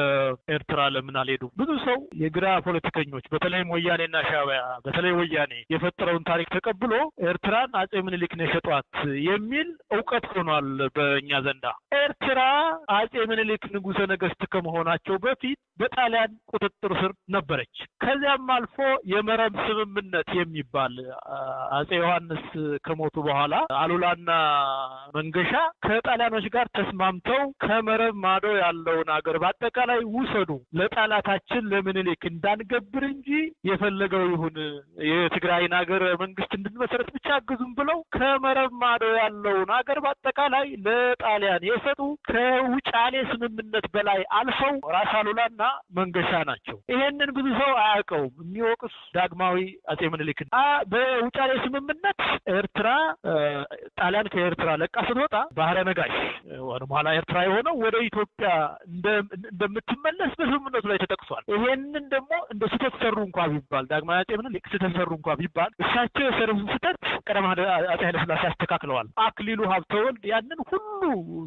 ኤርትራ ለምን አልሄዱም? ብዙ ሰው የግራ ፖለቲከኞች በተለይም ወያኔና ሻዕቢያ በተለይ ወያኔ የፈጠረውን ታሪክ ተቀብሎ ኤርትራን አጼ ምኒልክ ነው የሸጧት የሚል እውቀት ሆኗል በእኛ ዘንዳ። ኤርትራ አጼ ምኒልክ ንጉሠ ነገሥት ከመሆናቸው በፊት በጣሊያን ቁጥጥር ስር ነበረች። ከዚያም አልፎ የመረብ ስምምነት የሚባል አጼ ዮሐንስ ከሞቱ በኋላ አሉላና መንገሻ ከጣሊያኖች ጋር ተስማምተው ከመረብ ማዶ ያለውን አገር በአጠቃላይ ውሰዱ፣ ለጠላታችን ለምኒልክ እንዳንገብር እንጂ የፈለገው ይሁን፣ የትግራይን አገር መንግስት እንድንመሰረት ብቻ አግዙም ብለው ከመረብ ማዶ ያለውን አገር በአጠቃላይ ለጣሊያን የሰጡ ከውጫሌ ስምምነት በላይ አልፈው ራስ አሉላና መንገሻ ናቸው። ይሄንን ብዙ ሰው አያውቀውም። የሚወቅስ ዳግማዊ አጼ ምኒልክ በውጫሌ ስምምነት ኤርትራ ጣሊያን ከኤርትራ ለቃ ስትወጣ ባህረ ነጋሽ በኋላ ኤርትራ የሆነው ወደ ኢትዮጵያ እንደምትመለስ በስምምነቱ ላይ ተጠቅሷል። ይሄንን ደግሞ እንደ ስህተት ሰሩ እንኳን ቢባል ዳግማዊ አጼ ምኒልክ ስህተት ሰሩ እንኳን ቢባል እሳቸው የሰሩትን ስህተት ቀዳማዊ አጼ ኃይለ ሥላሴ አስተካክለዋል። አክሊሉ ሀብተወልድ ያንን ሁሉ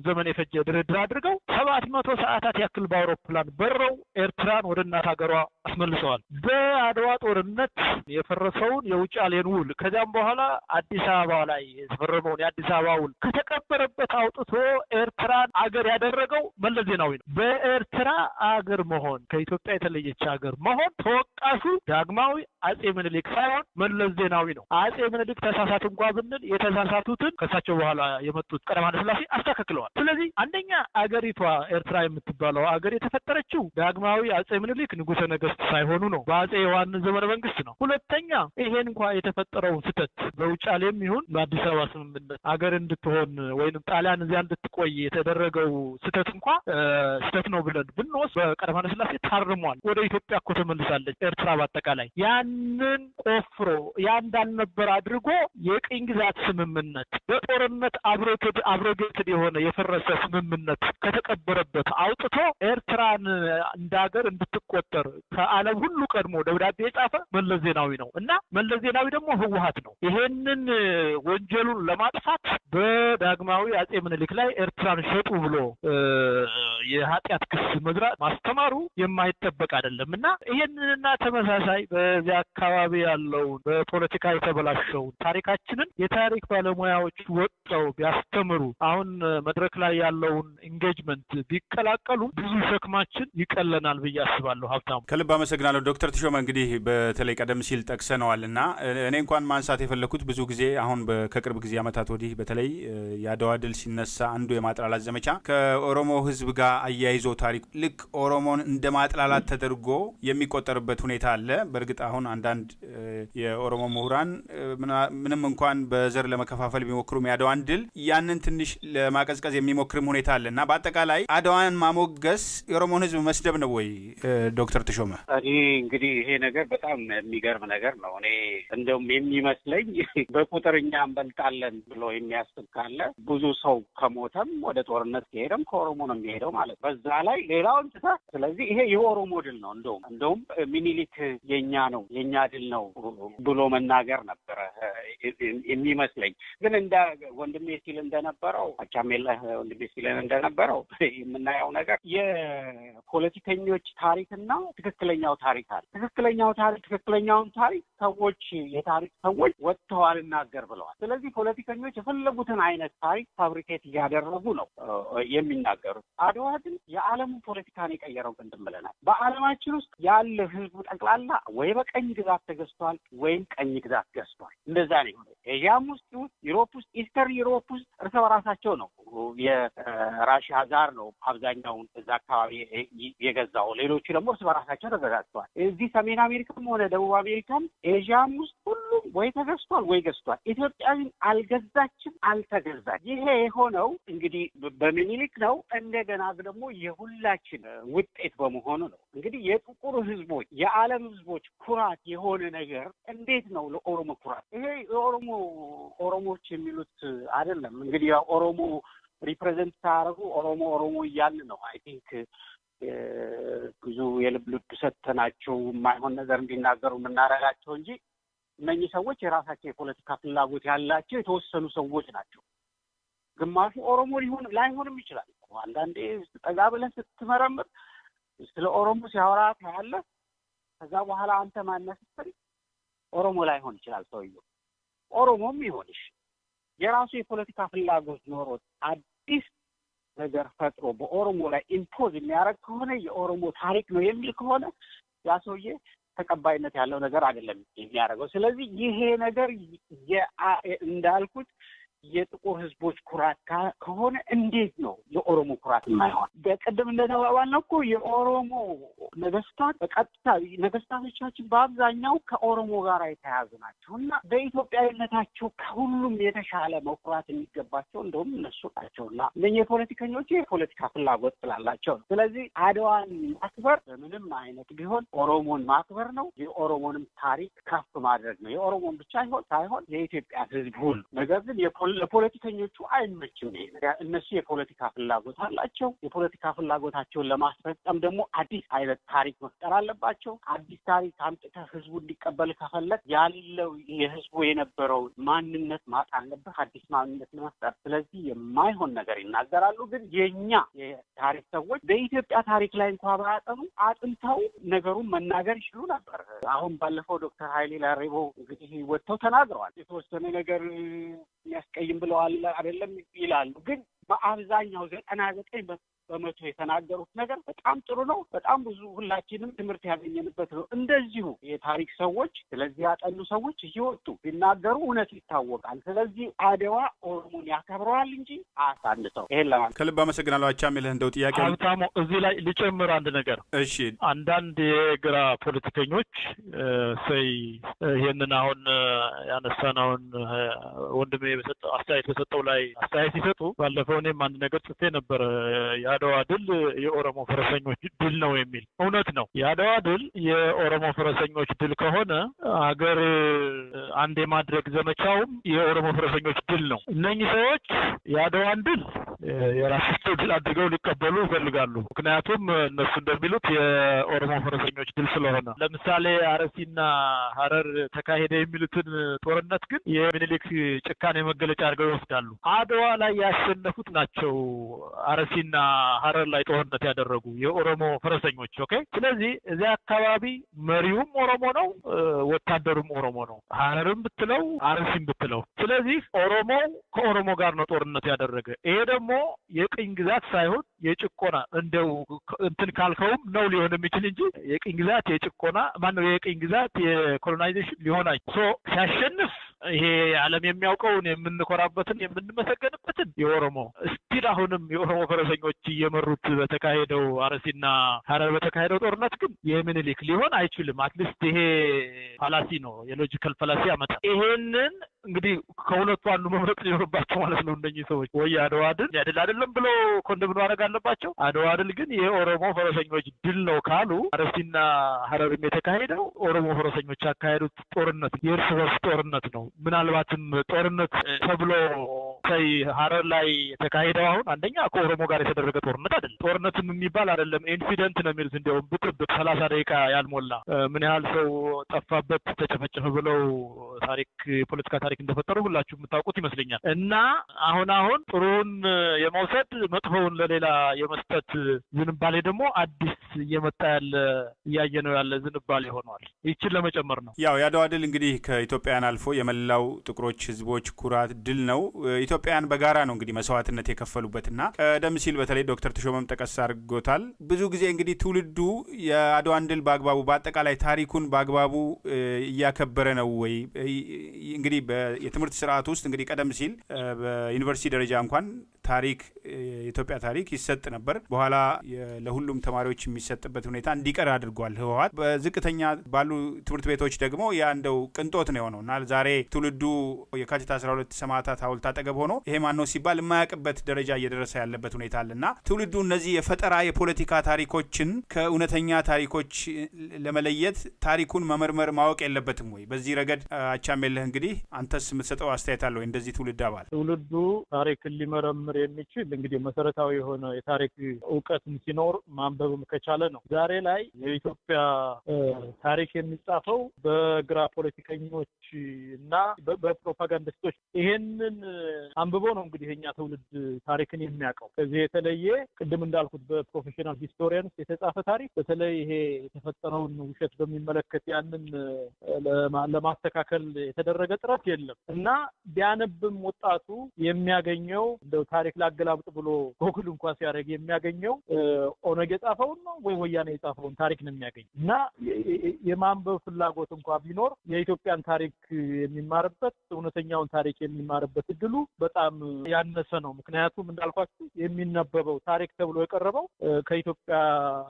ዘመን የፈጀ ድርድር አድርገው 700 ሰዓታት ያክል በአውሮፕላን በረው ኤርትራን ወደ እናት ሀገሯ አስመልሰዋል። በአድዋ ጦርነት የፈረሰውን የውጫሌን ውል ከዚያም በኋላ አዲስ አበባ ላይ የተፈረመውን የአዲስ አበባ ውል ከተቀበረበት አውጥቶ ኤርትራን አገር ያደረገው መለስ ዜናዊ ነው። በኤርትራ አገር መሆን ከኢትዮጵያ የተለየች አገር መሆን ተወቃሹ ዳግማዊ አጼ ምኒልክ ሳይሆን መለስ ዜናዊ ነው። አጼ ምኒልክ ተሳሳት እንኳን ብንል የተሳሳቱትን ከሳቸው በኋላ የመጡት ቀዳማዊ ኃይለ ሥላሴ አስተካክለዋል። ስለዚህ አንደኛ አገሪቷ ኤርትራ የምትባለው አገር የተፈጠረችው ዳግማዊ አጼ ምኒልክ ንጉሠ ነገሥት ሳይሆኑ ነው፣ በአጼ ዮሐንስ ዘመነ መንግስት ነው። ሁለተኛ ይሄን እንኳን የተፈጠረው ስህተት በውጫሌም ይሁን በአዲስ አበባ ስምምነት አገር እንድትሆን ወይንም ጣሊያን እዚያ እንድትቆይ የተደረገው ስህተት እንኳን ስህተት ነው ብለን ብንወስድ በቀዳማዊ ኃይለ ሥላሴ ታርሟል። ወደ ኢትዮጵያ እኮ ተመልሳለች ኤርትራ በአጠቃላይ። ያንን ቆፍሮ ያ እንዳልነበር አድርጎ የቅኝ ግዛት ስምምነት በጦርነት አብሮጌትድ የሆነ የፈረሰ ስምምነት ከተቀበረበት አውጥቶ ኤርትራን እንደ ሀገር እንድትቆጠር ከዓለም ሁሉ ቀድሞ ደብዳቤ የጻፈ መለስ ዜናዊ ነው እና መለስ ዜናዊ ደግሞ ህወሓት ነው። ይሄንን ወንጀሉን ለማጥፋት በዳግማዊ አጼ ምኒልክ ላይ ኤርትራን ሸጡ ብሎ የኃጢአት ክስ መዝራት ማስተማሩ የማይጠበቅ አይደለም እና ይሄንንና ተመሳሳይ በዚያ አካባቢ ያለውን በፖለቲካ የተበላሸውን ታሪካችንን የታሪክ ባለሙያዎች ወጥተው ቢያስተምሩ አሁን መድረክ ላይ ያለውን ኢንጌጅመንት ቢቀላቀሉ ብዙ ሸክማችን ይቀለናል ብዬ አስባለሁ። ሀብታሙ ከልብ አመሰግናለሁ። ዶክተር ተሾመ እንግዲህ በተለይ ቀደም ሲል ጠቅሰነዋል እና እኔ እንኳን ማንሳት የፈለኩት ብዙ ጊዜ አሁን ከቅርብ ጊዜ ዓመታት ወዲህ በተለይ የአድዋ ድል ሲነሳ አንዱ የማጥላላት ዘመቻ ከኦሮሞ ህዝብ ጋር አያይዞ ታሪክ ልክ ኦሮሞን እንደ ማጥላላት ተደርጎ የሚቆጠርበት ሁኔታ አለ። በእርግጥ አሁን አንዳንድ የኦሮሞ ምሁራን ምንም እንኳን በዘር ለመከፋፈል ቢሞክሩም የአድዋን ድል ያንን ትንሽ ለማቀዝቀዝ የሚሞክርም ሁኔታ አለ እና በአጠቃላይ አድዋን ማሞገስ የኦሮሞን ህዝብ መስደብ ነው ወይ ዶክተር ተሾመ? እኔ እንግዲህ ይሄ ነገር በጣም የሚገርም ነገር ነው። እኔ እንደውም የሚመስለኝ በቁጥር እኛ እንበልጣለን ብሎ የሚያስብ ካለ ብዙ ሰው ከሞተም ወደ ጦርነት ከሄደም ከኦሮሞ ነው የሚሄደው ማለት ነው። በዛ ላይ ሌላውን ትተህ ስለዚህ ይሄ የኦሮሞ ድል ነው እንደውም ሚኒሊክ የኛ ነው የኛ ድል ነው ብሎ መናገር ነበረ የሚመስለኝ። ግን እንደ ወንድሜ ሲል እንደነበረው አቻሜለህ ወንድሜ ሲል እንደነበረው የምናየው ነገር የፖለቲከኞች ታሪክና ትክክለኛው ታሪክ አለ። ትክክለኛውን ታሪክ ሰዎች የታሪክ ሰዎች ወጥተው አልናገር ብለዋል። ስለዚህ ፖለቲከኞች የፈለጉትን አይነት ታሪክ ፋብሪኬት እያደረጉ ነው የሚናገሩት። አድዋ ግን የዓለሙን ፖለቲካን የቀየረው ቅድም ብለናል። በዓለማችን ውስጥ ያለ ህዝቡ ጠቅላላ ወይ በቀኝ ግዛት ተገዝቷል ወይም ቀኝ ግዛት ገዝቷል። እንደዛ ነው። ኤዥያም ውስጥ ዩሮፕ ውስጥ ኢስተርን ዩሮፕ ውስጥ እርስ በራሳቸው ነው የራሽያ ዛር ነው አብዛኛውን እዛ አካባቢ የገዛው። ሌሎቹ ደግሞ እርስ በራሳቸው ተገዛዝተዋል። እዚህ ሰሜን አሜሪካም ሆነ ደቡብ አሜሪካም ኤዥያም ውስጥ ሁሉም ወይ ተገዝቷል ወይ ገዝቷል። ኢትዮጵያን አልገዛችም፣ አልተገዛች። ይሄ የሆነው እንግዲህ በሚኒሊክ ነው። እንደገና ደግሞ የሁላችን ውጤት በመሆኑ ነው። እንግዲህ የጥቁር ህዝቦች የዓለም ህዝቦች ኩራት የሆነ ነገር እንዴት ነው ለኦሮሞ ኩራት? ይሄ ኦሮሞዎች የሚሉት አይደለም። እንግዲህ ኦሮሞ ሪፕሬዘንት ሳያደርጉ ኦሮሞ እያልን ነው። አይ ቲንክ ብዙ የልብ ሰጥተናቸው የማይሆን ነገር እንዲናገሩ የምናደርጋቸው እንጂ እነኚህ ሰዎች የራሳቸው የፖለቲካ ፍላጎት ያላቸው የተወሰኑ ሰዎች ናቸው። ግማሹ ኦሮሞ ላይሆንም ይችላል። አንዳንዴ ጠጋ ብለህ ስትመረምር ስለ ኦሮሞ ሲያወራ ታያለህ። ከዛ በኋላ አንተ ማነህ ስትል ኦሮሞ ላይሆን ይችላል ሰውየው። ኦሮሞም ይሆንሽ የራሱ የፖለቲካ ፍላጎት ኖሮት አዲስ ነገር ፈጥሮ በኦሮሞ ላይ ኢምፖዝ የሚያደርግ ከሆነ የኦሮሞ ታሪክ ነው የሚል ከሆነ ያ ሰውዬ ተቀባይነት ያለው ነገር አይደለም የሚያደርገው። ስለዚህ ይሄ ነገር እንዳልኩት የጥቁር ህዝቦች ኩራት ከሆነ እንዴት ነው የኦሮሞ ኩራት የማይሆን? በቀደም እንደተባባልነው እኮ የኦሮሞ ነገስታት በቀጥታ ነገስታቶቻችን በአብዛኛው ከኦሮሞ ጋር የተያዙ ናቸው እና በኢትዮጵያዊነታቸው ከሁሉም የተሻለ መኩራት የሚገባቸው እንደውም እነሱ ናቸውና እነኚህ የፖለቲከኞች የፖለቲካ ፍላጎት ስላላቸው ነው። ስለዚህ አድዋን ማክበር በምንም አይነት ቢሆን ኦሮሞን ማክበር ነው። የኦሮሞንም ታሪክ ከፍ ማድረግ ነው። የኦሮሞን ብቻ ሳይሆን የኢትዮጵያ ህዝብ ሁሉ። ነገር ግን ለፖለቲከኞቹ አይመችም። እነሱ የፖለቲካ ፍላጎት አላቸው። የፖለቲካ ፍላጎታቸውን ለማስፈጸም ደግሞ አዲስ አይነት ታሪክ መፍጠር አለባቸው። አዲስ ታሪክ አምጥተህ ህዝቡ እንዲቀበል ከፈለግ ያለው የህዝቡ የነበረው ማንነት ማጣት አለብህ፣ አዲስ ማንነት ለመፍጠር። ስለዚህ የማይሆን ነገር ይናገራሉ። ግን የኛ የታሪክ ሰዎች በኢትዮጵያ ታሪክ ላይ እንኳን ባያጠኑ አጥንተው ነገሩን መናገር ይችሉ ነበር። አሁን ባለፈው ዶክተር ኃይሌ ላሬቦ እንግዲህ ወጥተው ተናግረዋል። የተወሰነ ነገር የሚያስቀይም ብለዋል አይደለም ይላሉ። ግን በአብዛኛው 99% የተናገሩት ነገር በጣም ጥሩ ነው። በጣም ብዙ ሁላችንም ትምህርት ያገኘንበት ነው። እንደዚሁ የታሪክ ሰዎች ስለዚህ ያጠኑ ሰዎች እየወጡ ቢናገሩ እውነት ይታወቃል። ስለዚህ አድዋ ኦሮሞን ያከብረዋል እንጂ አያሳንሰው። ይሄን ለማለት ከልብ አመሰግናለሁ። አቻም የለህ እንደው ጥያቄ ሀብታሙ እዚህ ላይ ልጨምር አንድ ነገር። እሺ፣ አንዳንድ የግራ ፖለቲከኞች ይሄንን አሁን ያነሳነውን ወንድሜ አስተያየት በሰጠው ላይ አስተያየት ሲሰጡ ባለፈው እኔም አንድ ነገር ጽፌ ነበር። የአድዋ ድል የኦሮሞ ፈረሰኞች ድል ነው የሚል። እውነት ነው። የአድዋ ድል የኦሮሞ ፈረሰኞች ድል ከሆነ ሀገር አንድ የማድረግ ዘመቻውም የኦሮሞ ፈረሰኞች ድል ነው። እነኚህ ሰዎች የአድዋን ድል የራሳቸው ድል አድርገው ሊቀበሉ ይፈልጋሉ። ምክንያቱም እነሱ እንደሚሉት የኦሮሞ ፈረሰኞች ድል ስለሆነ። ለምሳሌ አርሲና ሀረር ተካሄደ የሚሉትን ጦርነት ግን የሚኒሊክ ጭካኔ መገለጫ አድርገው ይወስዳሉ። አድዋ ላይ ያሸነፉት ናቸው አርሲና ሀረር ላይ ጦርነት ያደረጉ የኦሮሞ ፈረሰኞች። ኦኬ። ስለዚህ እዚያ አካባቢ መሪውም ኦሮሞ ነው፣ ወታደሩም ኦሮሞ ነው፣ ሀረርም ብትለው አርሲም ብትለው። ስለዚህ ኦሮሞ ከኦሮሞ ጋር ነው ጦርነት ያደረገ። ይሄ ደግሞ የቅኝ ግዛት ሳይሆን የጭቆና እንደው እንትን ካልከውም ነው ሊሆን የሚችል እንጂ የቅኝ ግዛት የጭቆና ማነው የቅኝ ግዛት የኮሎናይዜሽን ሊሆን ሲያሸንፍ ይሄ ዓለም የሚያውቀውን የምንኮራበትን የምንመሰገንበትን የኦሮሞ ስቲል አሁንም የኦሮሞ ፈረሰኞች እየመሩት በተካሄደው አርሲና ሀረር በተካሄደው ጦርነት ግን የሚኒሊክ ሊሆን አይችልም። አትሊስት ይሄ ፋላሲ ነው፣ የሎጂካል ፋላሲ ያመጣል። ይሄንን እንግዲህ ከሁለቱ አንዱ መምረጥ ሊኖርባቸው ማለት ነው። እንደኚህ ሰዎች ወይ አድዋ ድል ያድል አይደለም ብሎ ኮንደም ማድረግ አለባቸው። አድዋ ድል ግን የኦሮሞ ፈረሰኞች ድል ነው ካሉ አርሲና ሀረርም የተካሄደው ኦሮሞ ፈረሰኞች ያካሄዱት ጦርነት የእርስ በርስ ጦርነት ነው። ምናልባትም ጦርነት ተብሎ ሀረር ላይ የተካሄደው አሁን አንደኛ ከኦሮሞ ጋር የተደረገ ጦርነት አይደለም። ጦርነትም የሚባል አይደለም፣ ኢንሲደንት ነው የሚሉት። እንዲያውም ብጥብጥ 30 ደቂቃ ያልሞላ ምን ያህል ሰው ጠፋበት፣ ተጨፈጨፈ ብለው የፖለቲካ ታሪክ እንደፈጠሩ ሁላችሁ የምታውቁት ይመስለኛል። እና አሁን ጥሩን የመውሰድ መጥፎውን ለሌላ የመስጠት ዝንባሌ ደግሞ አዲስ እየመጣ ያለ እያየ ነው ያለ ዝንባሌ ሆኗል። ይችን ለመጨመር ነው። ያው የአድዋ ድል እንግዲህ ከኢትዮጵያን አልፎ የመላው ጥቁሮች ህዝቦች ኩራት ድል ነው። ኢትዮጵያውያን በጋራ ነው እንግዲህ መስዋዕትነት የከፈሉበትና ቀደም ሲል በተለይ ዶክተር ተሾመም ጠቀስ አድርጎታል። ብዙ ጊዜ እንግዲህ ትውልዱ የአድዋን ድል በአግባቡ በአጠቃላይ ታሪኩን በአግባቡ እያከበረ ነው ወይ? እንግዲህ የትምህርት ስርዓት ውስጥ እንግዲህ ቀደም ሲል በዩኒቨርሲቲ ደረጃ እንኳን ታሪክ የኢትዮጵያ ታሪክ ይሰጥ ነበር። በኋላ ለሁሉም ተማሪዎች የሚሰጥበት ሁኔታ እንዲቀር አድርጓል ህወሓት። በዝቅተኛ ባሉ ትምህርት ቤቶች ደግሞ ያ እንደው ቅንጦት ነው የሆነው እና ዛሬ ትውልዱ የካቲት 12 ሰማዕታት ሐውልት አጠገብ ሆኖ ይሄ ማን ነው ሲባል የማያውቅበት ደረጃ እየደረሰ ያለበት ሁኔታ አለና ትውልዱ እነዚህ የፈጠራ የፖለቲካ ታሪኮችን ከእውነተኛ ታሪኮች ለመለየት ታሪኩን መመርመር ማወቅ የለበትም ወይ? በዚህ ረገድ አቻሜለህ እንግዲህ አንተስ የምትሰጠው አስተያየት አለ ወይ? እንደዚህ ትውልድ አባል ትውልዱ ታሪክን ሊመረምር የሚችል እንግዲህ መሰረታዊ የሆነ የታሪክ እውቀትም ሲኖር ማንበብም ከቻለ ነው። ዛሬ ላይ የኢትዮጵያ ታሪክ የሚጻፈው በግራ ፖለቲከኞች እና በፕሮፓጋንዲስቶች ይሄንን አንብቦ ነው እንግዲህ የኛ ትውልድ ታሪክን የሚያውቀው። ከዚህ የተለየ ቅድም እንዳልኩት በፕሮፌሽናል ሂስቶሪያንስ የተጻፈ ታሪክ በተለይ ይሄ የተፈጠረውን ውሸት በሚመለከት ያንን ለማስተካከል የተደረገ ጥረት የለም እና ቢያነብም ወጣቱ የሚያገኘው እንደው ታሪክ ላገላብጥ ብሎ ጎግል እንኳን ሲያደርግ የሚያገኘው ኦነግ የጻፈውን ነው ወይ ወያኔ የጻፈውን ታሪክ ነው የሚያገኘው እና የማንበብ ፍላጎት እንኳን ቢኖር የኢትዮጵያን ታሪክ የሚማርበት እውነተኛውን ታሪክ የሚማርበት እድሉ በጣም ያነሰ ነው። ምክንያቱም እንዳልኳችሁ የሚነበበው ታሪክ ተብሎ የቀረበው ከኢትዮጵያ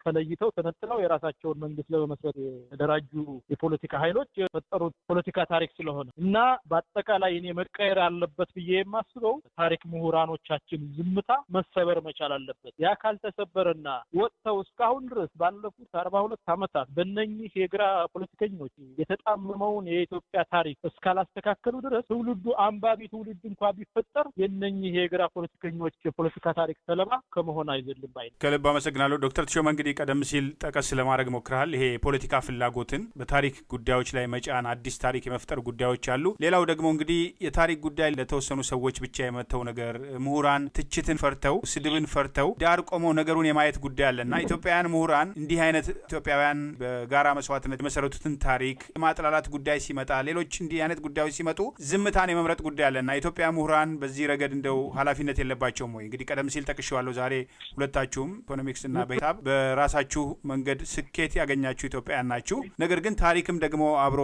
ተለይተው ተነጥለው የራሳቸውን መንግስት ለመመስረት የተደራጁ የፖለቲካ ኃይሎች የፈጠሩት ፖለቲካ ታሪክ ስለሆነ እና በአጠቃላይ እኔ መቀየር አለበት ብዬ የማስበው ታሪክ ምሁራኖቻችን ዝምታ መሰበር መቻል አለበት። ያ ካልተሰበረና ወጥተው እስካሁን ድረስ ባለፉት 42 ዓመታት በእነኚህ የግራ ፖለቲከኞች የተጣመመውን የኢትዮጵያ ታሪክ እስካላስተካከሉ ድረስ ትውልዱ አንባቢ ትውልድ እንኳን ቢፈጠር የእነኚህ የግራ ፖለቲከኞች የፖለቲካ ታሪክ ሰለባ ከመሆን አይዘልም ባይ። ከልብ አመሰግናለሁ ዶክተር ተሾመ። እንግዲህ ቀደም ሲል ጠቀስ ለማድረግ ሞክረሃል። ይሄ የፖለቲካ ፍላጎትን በታሪክ ጉዳዮች ላይ መጫን፣ አዲስ ታሪክ የመፍጠር ጉዳዮች አሉ። ሌላው ደግሞ እንግዲህ የታሪክ ጉዳይ ለተወሰኑ ሰዎች ብቻ የመተው ነገር፣ ምሁራን ትችትን ፈርተው ስድብን ፈርተው ዳር ቆመው ነገሩን የማየት ጉዳይ አለና ኢትዮጵያውያን ምሁራን እንዲህ አይነት ኢትዮጵያውያን በጋራ መስዋዕትነት የመሰረቱትን ታሪክ የማጥላላት ጉዳይ ሲመጣ፣ ሌሎች እንዲህ አይነት ጉዳዮች ሲመጡ ዝምታን የመምረጥ ጉዳይ አለና ኢትዮጵያ ምሁራን በዚህ ረገድ እንደው ኃላፊነት የለባቸውም ወይ? እንግዲህ ቀደም ሲል ጠቅሼዋለሁ። ዛሬ ሁለታችሁም ኢኮኖሚክስ እና በሂሳብ በራሳችሁ መንገድ ስኬት ያገኛችሁ ኢትዮጵያውያን ናችሁ። ነገር ግን ታሪክም ደግሞ አብሮ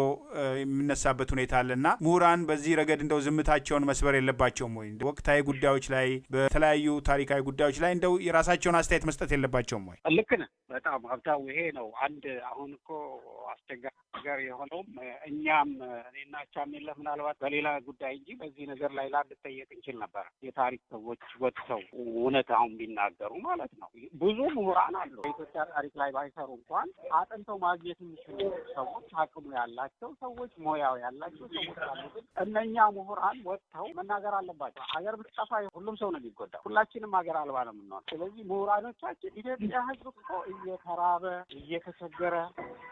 የሚነሳበት ሁኔታ አለና ምሁራን በዚህ ረገድ እንደው ዝምታቸውን መስበር የለባቸውም ወይ? ወቅታዊ ጉዳዮች ላይ በተለያዩ ታሪካዊ ጉዳዮች ላይ እንደው የራሳቸውን አስተያየት መስጠት የለባቸውም ወይ? ልክ ነህ በጣም ሀብታው። ይሄ ነው አንድ አሁን እኮ አስቸጋሪ ነገር የሆነውም እኛም እኔና ቻሜለህ ምናልባት በሌላ ጉዳይ እንጂ በዚህ ነገር ላይ ላንጠየቅ እንችል ነበር። የታሪክ ሰዎች ወጥተው እውነት አሁን ቢናገሩ ማለት ነው። ብዙ ምሁራን አሉ በኢትዮጵያ ታሪክ ላይ ባይሰሩ እንኳን አጥንተው ማግኘት የሚችሉ ሰዎች፣ አቅሙ ያላቸው ሰዎች፣ ሙያው ያላቸው ሰዎች አሉ። ግን እነኛ ምሁራን ወጥተው መናገር አለባቸው። ሀገር ብትጠፋ ሁሉም ሰው ነው የሚጎዳው። ሁላችንም ሀገር አልባ ነው የምንሆን። ስለዚህ ምሁራኖቻችን ኢትዮጵያ ሕዝብ እኮ እየተራበ እየተቸገረ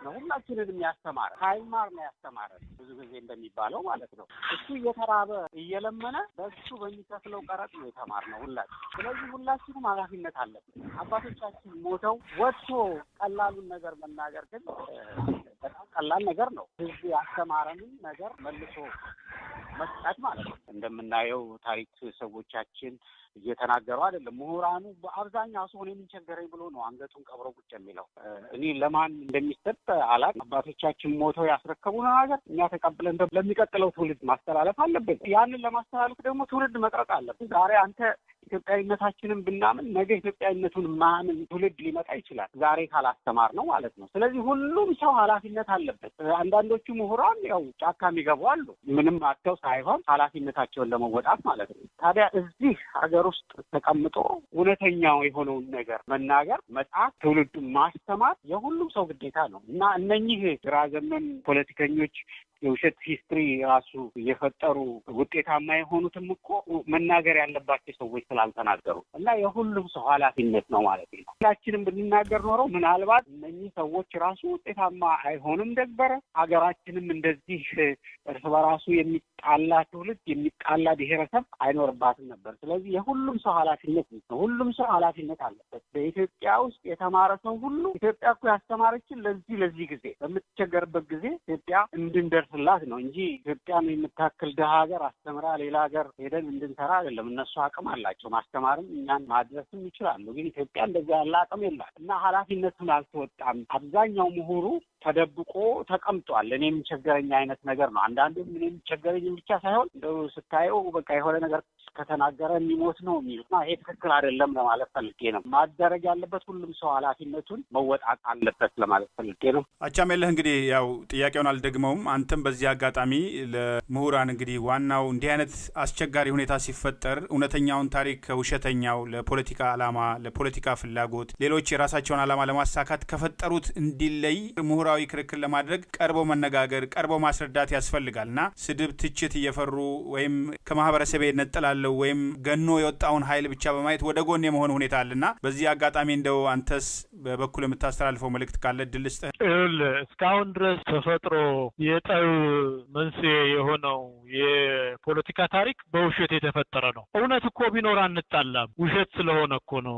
ነው ሁላችንንም ያስተማረ። ሳይማር ነው ያስተማረ ብዙ ጊዜ እንደሚባለው ማለት ነው። እሱ እየተራበ እየለመነ በእሱ በሚከፍለው ቀረጥ ነው የተማርነው ሁላችን። ስለዚህ ሁላችንም ኃላፊነት አለብን። አባቶቻችን ሞተው ወጥቶ ቀላሉን ነገር መናገር ግን በጣም ቀላል ነገር ነው። ህዝብ ያስተማረንን ነገር መልሶ መስጠት ማለት ነው። እንደምናየው ታሪክ ሰዎቻችን እየተናገሩ አይደለም። ምሁራኑ በአብዛኛው ሰው ነው የሚቸገረኝ ብሎ ነው አንገቱን ቀብሮ ቁጭ የሚለው። እኔ ለማን እንደሚሰጥ አላውቅም። አባቶቻችን ሞተው ያስረከቡን ነገር እኛ ተቀብለን ለሚቀጥለው ትውልድ ማስተላለፍ አለብን። ያንን ለማስተላለፍ ደግሞ ትውልድ መቅረጽ አለብን። ዛሬ አንተ ኢትዮጵያዊነታችንን ብናምን ነገ ኢትዮጵያዊነቱን ማምን ትውልድ ሊመጣ ይችላል። ዛሬ ካላስተማር ነው ማለት ነው። ስለዚህ ሁሉም ሰው ኃላፊነት አለበት። አንዳንዶቹ ምሁራን ያው ጫካ የሚገቡ አሉ፣ ምንም አጥተው ሳይሆን ኃላፊነታቸውን ለመወጣት ማለት ነው። ታዲያ እዚህ ሀገር ውስጥ ተቀምጦ እውነተኛው የሆነውን ነገር መናገር፣ መጻፍ፣ ትውልዱን ማስተማር የሁሉም ሰው ግዴታ ነው እና እነኚህ ግራ ዘመን ፖለቲከኞች የውሸት ሂስትሪ ራሱ እየፈጠሩ ውጤታማ የሆኑትም እኮ መናገር ያለባቸው ሰዎች ስላልተናገሩ እና የሁሉም ሰው ኃላፊነት ነው ማለት ነው። ሁላችንም ብንናገር ኖረው ምናልባት እነኚህ ሰዎች ራሱ ውጤታማ አይሆንም ነበረ። ሀገራችንም እንደዚህ እርስ በራሱ የሚጣላ ትውልድ የሚጣላ ብሔረሰብ አይኖርባትም ነበር። ስለዚህ የሁሉም ሰው ኃላፊነት ነው። ሁሉም ሰው ኃላፊነት አለበት። በኢትዮጵያ ውስጥ የተማረ ሰው ሁሉ ኢትዮጵያ እኮ ያስተማረችን ለዚህ ጊዜ በምትቸገርበት ጊዜ ኢትዮጵያ እንድንደርስ እንዲደርስላት ነው እንጂ ኢትዮጵያን የምታክል ድሃ ሀገር አስተምራ ሌላ ሀገር ሄደን እንድንሰራ አይደለም። እነሱ አቅም አላቸው፣ ማስተማርም እኛን ማድረስም ይችላሉ። ግን ኢትዮጵያ እንደዛ ያለ አቅም የላት እና ኃላፊነቱን አልተወጣም። አብዛኛው ምሁሩ ተደብቆ ተቀምጧል። እኔ የሚቸገረኝ አይነት ነገር ነው። አንዳንዱ ምን የሚቸገረኝ ብቻ ሳይሆን እንደው ስታየው በቃ የሆነ ነገር ከተናገረ የሚሞት ነው የሚሉና ይሄ ትክክል አይደለም ለማለት ፈልጌ ነው። ማደረግ ያለበት ሁሉም ሰው ኃላፊነቱን መወጣት አለበት ለማለት ፈልጌ ነው። አቻሜለህ እንግዲህ ያው ጥያቄውን አልደግመውም። አንተም በዚህ አጋጣሚ ለምሁራን እንግዲህ ዋናው እንዲህ አይነት አስቸጋሪ ሁኔታ ሲፈጠር እውነተኛውን ታሪክ ከውሸተኛው ለፖለቲካ ዓላማ፣ ለፖለቲካ ፍላጎት፣ ሌሎች የራሳቸውን ዓላማ ለማሳካት ከፈጠሩት እንዲለይ ምሁራዊ ክርክር ለማድረግ ቀርቦ መነጋገር፣ ቀርቦ ማስረዳት ያስፈልጋል እና ስድብ፣ ትችት እየፈሩ ወይም ከማህበረሰብ ነጠላለው ወይም ገኖ የወጣውን ኃይል ብቻ በማየት ወደ ጎን የመሆን ሁኔታ አለና በዚህ አጋጣሚ እንደው አንተስ በበኩል የምታስተላልፈው መልእክት ካለ እድል ልስጥህ። እስካሁን ድረስ ተፈጥሮ የጠብ መንስኤ የሆነው የፖለቲካ ታሪክ በውሸት የተፈጠረ ነው። እውነት እኮ ቢኖር አንጣላም። ውሸት ስለሆነ እኮ ነው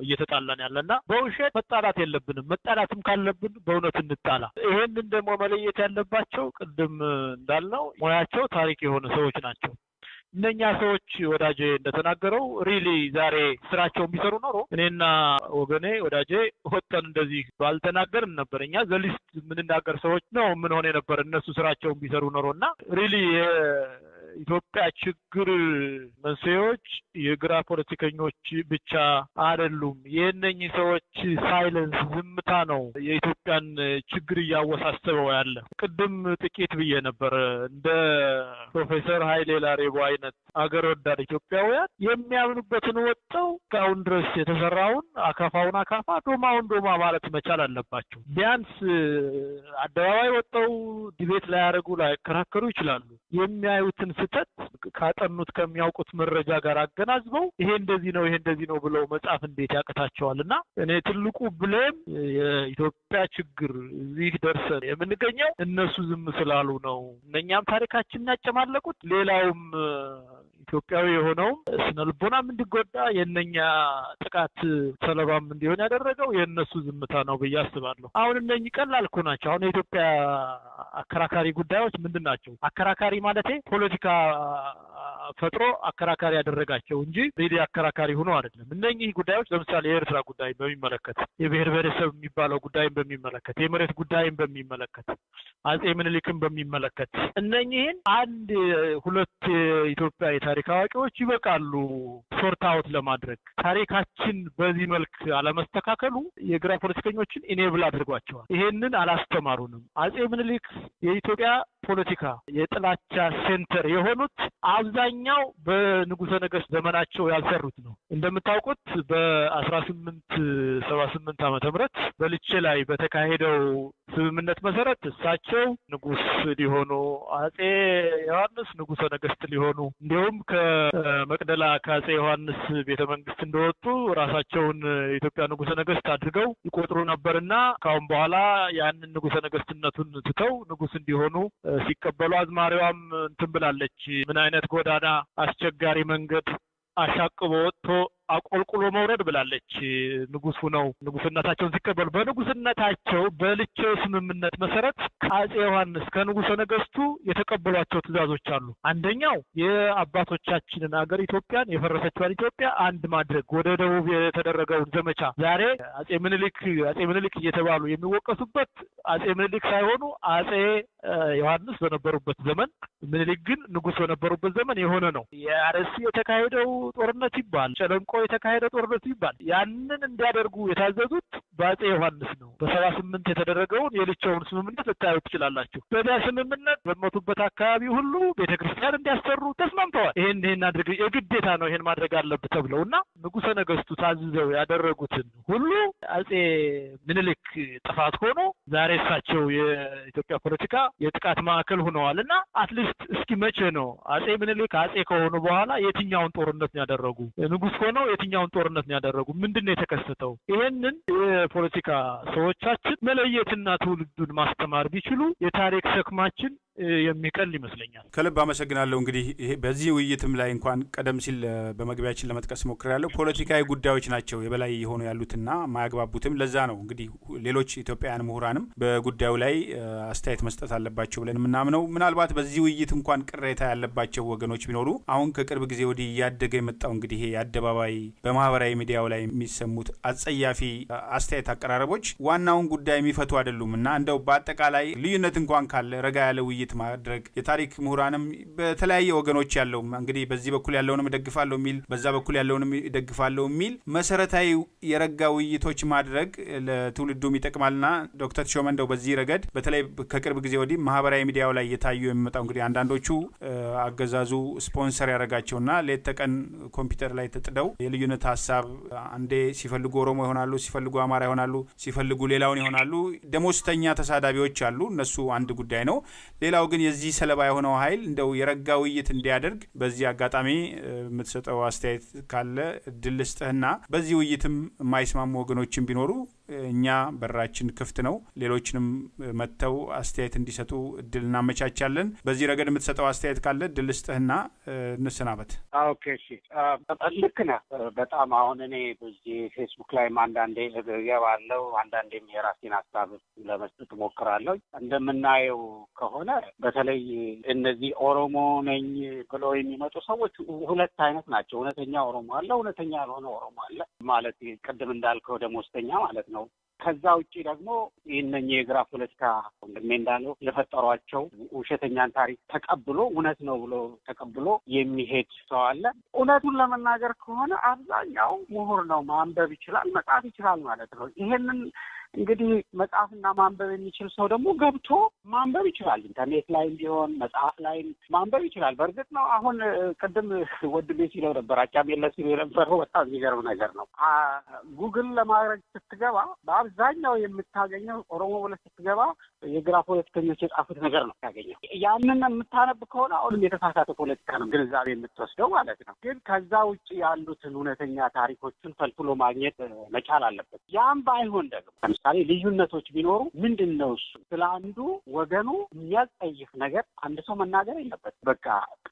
እየተጣላን ያለና በውሸት መጣላት የለብንም። መጣላትም ካለብን በእውነት እንጣላ። ይሄንን ደግሞ መለየት ያለባቸው ቅድም እንዳልነው ሙያቸው ታሪክ የሆነ ሰዎች ናቸው። እነኛ ሰዎች ወዳጄ እንደተናገረው ሪሊ ዛሬ ስራቸውን ቢሰሩ ኖሮ እኔና ወገኔ ወዳጄ ወጣን እንደዚህ ባልተናገርን ነበር። እኛ ዘሊስት የምንናገር ሰዎች ነው ምን ሆነ ነበር እነሱ ስራቸውን ቢሰሩ ኖሮና ሪሊ ኢትዮጵያ ችግር መንስኤዎች የግራ ፖለቲከኞች ብቻ አይደሉም። የእነኚህ ሰዎች ሳይለንስ ዝምታ ነው የኢትዮጵያን ችግር እያወሳሰበው ያለ። ቅድም ጥቂት ብዬ ነበር እንደ ፕሮፌሰር ኃይሌ ላሬቦ አይነት አገር ወዳድ ኢትዮጵያውያን የሚያምኑበትን ወጥተው እስካሁን ድረስ የተሰራውን አካፋውን አካፋ ዶማውን ዶማ ማለት መቻል አለባቸው። ቢያንስ አደባባይ ወጥተው ዲቤት ላይ ያደርጉ ላይ ከራከሩ ይችላሉ። የሚያዩትን ስህተት ካጠኑት ከሚያውቁት መረጃ ጋር አገናዝበው ይሄ እንደዚህ ነው ብለው መጻፍ እንዴት ያቅታቸዋልና እኔ ትልቁ ብሌም የኢትዮጵያ ችግር እዚህ ደርሰን የምንገኘው እነሱ ዝም ስላሉ ነው። እነኛም ታሪካችንን ያጨማለቁት፣ ሌላውም ኢትዮጵያዊ የሆነውም ስነልቦናም እንዲጎዳ የእነኛ ጥቃት ሰለባም እንዲሆን ያደረገው የእነሱ ዝምታ ነው ብዬ አስባለሁ። አሁን እነኚህ ቀላል እኮ ናቸው። አሁን የኢትዮጵያ አከራካሪ ጉዳዮች ምንድን ናቸው? አከራካሪ ማለቴ ፖለቲካ ፈጥሮ አከራካሪ ያደረጋቸው እንጂ ሪሊ አከራካሪ ሆኖ አይደለም። እነኚህ ጉዳዮች ለምሳሌ የኤርትራ ጉዳይ በሚመለከት፣ የብሔር ብሔረሰብ የሚባለው ጉዳይን በሚመለከት፣ የመሬት ጉዳይን በሚመለከት፣ አጼ ምኒልክን በሚመለከት እነኚህን አንድ ሁለት የኢትዮጵያ የታሪክ አዋቂዎች ይበቃሉ ሶርት አውት ለማድረግ። ታሪካችን በዚህ መልክ አለመስተካከሉ የግራ ፖለቲከኞችን ኢኔብል አድርጓቸዋል። ይሄንን አላስተማሩንም። አጼ ምኒልክ የኢትዮጵያ ፖለቲካ የጥላቻ ሴንተር የሆኑት አብዛኛው በንጉሠ ነገሥት ዘመናቸው ያልሰሩት ነው። እንደምታውቁት በ1878 ዓመተ ምህረት በልቼ ላይ በተካሄደው ስምምነት መሰረት እሳቸው ንጉስ ሊሆኑ፣ አጼ ዮሐንስ ንጉሠ ነገሥት ሊሆኑ፣ እንዲሁም ከመቅደላ ከአጼ ዮሐንስ ቤተ መንግስት እንደወጡ ራሳቸውን የኢትዮጵያ ንጉሠ ነገሥት አድርገው ይቆጥሩ ነበርና ካሁን በኋላ ያንን ንጉሠ ነገሥትነቱን ትተው ንጉስ እንዲሆኑ ሲቀበሉ አዝማሪዋም እንትን ብላለች። ምን አይነት ጎዳና አስቸጋሪ መንገድ አሻቅቦ ወጥቶ አቆልቁሎ መውረድ ብላለች። ንጉስ ሆነው ንጉስነታቸውን ሲቀበሉ በንጉስነታቸው በልቼው ስምምነት መሰረት ከአጼ ዮሐንስ ከንጉሠ ነገሥቱ የተቀበሏቸው ትእዛዞች አሉ። አንደኛው የአባቶቻችንን ሀገር ኢትዮጵያን የፈረሰችዋን ኢትዮጵያ አንድ ማድረግ፣ ወደ ደቡብ የተደረገውን ዘመቻ ዛሬ አጼ ምኒልክ እየተባሉ የሚወቀሱበት አጼ ምኒልክ ሳይሆኑ አጼ ዮሐንስ በነበሩበት ዘመን፣ ምኒልክ ግን ንጉስ በነበሩበት ዘመን የሆነ ነው። የአርሲ የተካሄደው ጦርነት ይባል ጨለንቆ የተካሄደ ጦርነት ይባል ያንን እንዲያደርጉ የታዘዙት በአጼ ዮሐንስ ነው። በ78 የተደረገውን የልቼውን ስምምነት ልታዩ ትችላላችሁ። በዚያ ስምምነት በሞቱበት አካባቢ ሁሉ ቤተክርስቲያን እንዲያሰሩ ተስማምተዋል። ይሄን አድርግ የግዴታ ነው ይሄን ማድረግ አለብህ ተብለውና ንጉሠ ነገሥቱ ታዝዘው ያደረጉትን ሁሉ አጼ ምኒልክ ጥፋት ሆኖ ዛሬ እሳቸው የኢትዮጵያ ፖለቲካ የጥቃት ማዕከል ሆነዋልና አትሊስት እስኪ መቼ ነው አጼ ምኒልክ አጼ ከሆኑ በኋላ የትኛውን ጦርነት ነው ያደረጉ? ንጉስ ሆነው የትኛውን ጦርነት ነው ያደረጉ? ምንድነው የተከሰተው? ይሄንን የፖለቲካ ሰዎቻችን መለየትና ትውልዱን ማስተማር ቢችሉ የታሪክ ሸክማችን የሚቀል ይመስለኛል። ከልብ አመሰግናለሁ። እንግዲህ ይሄ በዚህ ውይይትም ላይ እንኳን ቀደም ሲል በመግቢያችን ለመጥቀስ ሞክሬያለሁ። ፖለቲካዊ ጉዳዮች ናቸው የበላይ የሆኑ ያሉትና ማያግባቡትም። ለዛ ነው እንግዲህ ሌሎች ኢትዮጵያውያን ምሁራንም በጉዳዩ ላይ አስተያየት መስጠት አለባቸው ብለን የምናምነው። ምናልባት በዚህ ውይይት እንኳን ቅሬታ ያለባቸው ወገኖች ቢኖሩ አሁን ከቅርብ ጊዜ ወዲህ እያደገ የመጣው እንግዲህ ይሄ የአደባባይ በማህበራዊ ሚዲያው ላይ የሚሰሙት አጸያፊ አስተያየት አቀራረቦች ዋናውን ጉዳይ የሚፈቱ አይደሉም እና እንደው በአጠቃላይ ልዩነት እንኳን ካለ ረጋ ያለ ውይይት ማድረግ የታሪክ ምሁራንም በተለያየ ወገኖች ያለው እንግዲህ በዚህ በኩል ያለውንም እደግፋለሁ የሚል በዛ በኩል ያለውንም እደግፋለሁ የሚል መሰረታዊ የረጋ ውይይቶች ማድረግ ለትውልዱም ይጠቅማልና ዶክተር ተሾመ እንደው በዚህ ረገድ በተለይ ከቅርብ ጊዜ ወዲህ ማህበራዊ ሚዲያው ላይ እየታዩ የሚመጣው እንግዲህ አንዳንዶቹ አገዛዙ ስፖንሰር ያደረጋቸውና ሌት ተቀን ኮምፒውተር ላይ ተጥደው የልዩነት ሀሳብ አንዴ ሲፈልጉ ኦሮሞ ይሆናሉ፣ ሲፈልጉ አማራ ይሆናሉ፣ ሲፈልጉ ሌላውን ይሆናሉ። ደሞዝተኛ ተሳዳቢዎች አሉ። እነሱ አንድ ጉዳይ ነው። ሌላው ግን የዚህ ሰለባ የሆነው ኃይል እንደው የረጋ ውይይት እንዲያደርግ በዚህ አጋጣሚ የምትሰጠው አስተያየት ካለ እድል ስጥህና በዚህ ውይይትም የማይስማሙ ወገኖችን ቢኖሩ እኛ በራችን ክፍት ነው። ሌሎችንም መጥተው አስተያየት እንዲሰጡ እድል እናመቻቻለን። በዚህ ረገድ የምትሰጠው አስተያየት ካለ እድል ስጥህና እንሰናበት። ኦኬ፣ እሺ፣ ልክ ነህ በጣም። አሁን እኔ በዚህ ፌስቡክ ላይም አንዳንዴ እገባለሁ፣ አንዳንዴም የራሴን ሀሳብ ለመስጠት እሞክራለሁ። እንደምናየው ከሆነ በተለይ እነዚህ ኦሮሞ ነኝ ብለው የሚመጡ ሰዎች ሁለት አይነት ናቸው። እውነተኛ ኦሮሞ አለ፣ እውነተኛ ያልሆነ ኦሮሞ አለ። ማለት ቅድም እንዳልከው ደሞዝተኛ ማለት ነው። ከዛ ውጪ ደግሞ ይህንን የግራ ፖለቲካ ወንድሜ እንዳለው የፈጠሯቸው ውሸተኛን ታሪክ ተቀብሎ እውነት ነው ብሎ ተቀብሎ የሚሄድ ሰው አለ። እውነቱን ለመናገር ከሆነ አብዛኛው ምሁር ነው፣ ማንበብ ይችላል፣ መጻፍ ይችላል ማለት ነው። ይሄንን እንግዲህ መጽሐፍና ማንበብ የሚችል ሰው ደግሞ ገብቶ ማንበብ ይችላል። ኢንተርኔት ላይ ቢሆን መጽሐፍ ላይ ማንበብ ይችላል። በእርግጥ ነው አሁን ቅድም ወንድሜ ሲለው ነበር፣ አቻም የለ ሲለው የነበረው በጣም የሚገርም ነገር ነው። ጉግል ለማድረግ ስትገባ በአብዛኛው የምታገኘው ኦሮሞ ብለህ ስትገባ የግራ ፖለቲከኞች የጻፉት ነገር ነው ታገኘው። ያንን የምታነብ ከሆነ አሁንም የተሳሳተ ፖለቲካ ነው ግንዛቤ የምትወስደው ማለት ነው። ግን ከዛ ውጭ ያሉትን እውነተኛ ታሪኮችን ፈልፍሎ ማግኘት መቻል አለበት። ያም ባይሆን ደግሞ ለምሳሌ ልዩነቶች ቢኖሩ ምንድን ነው እሱ ስለ አንዱ ወገኑ የሚያስጠይፍ ነገር አንድ ሰው መናገር የለበት። በቃ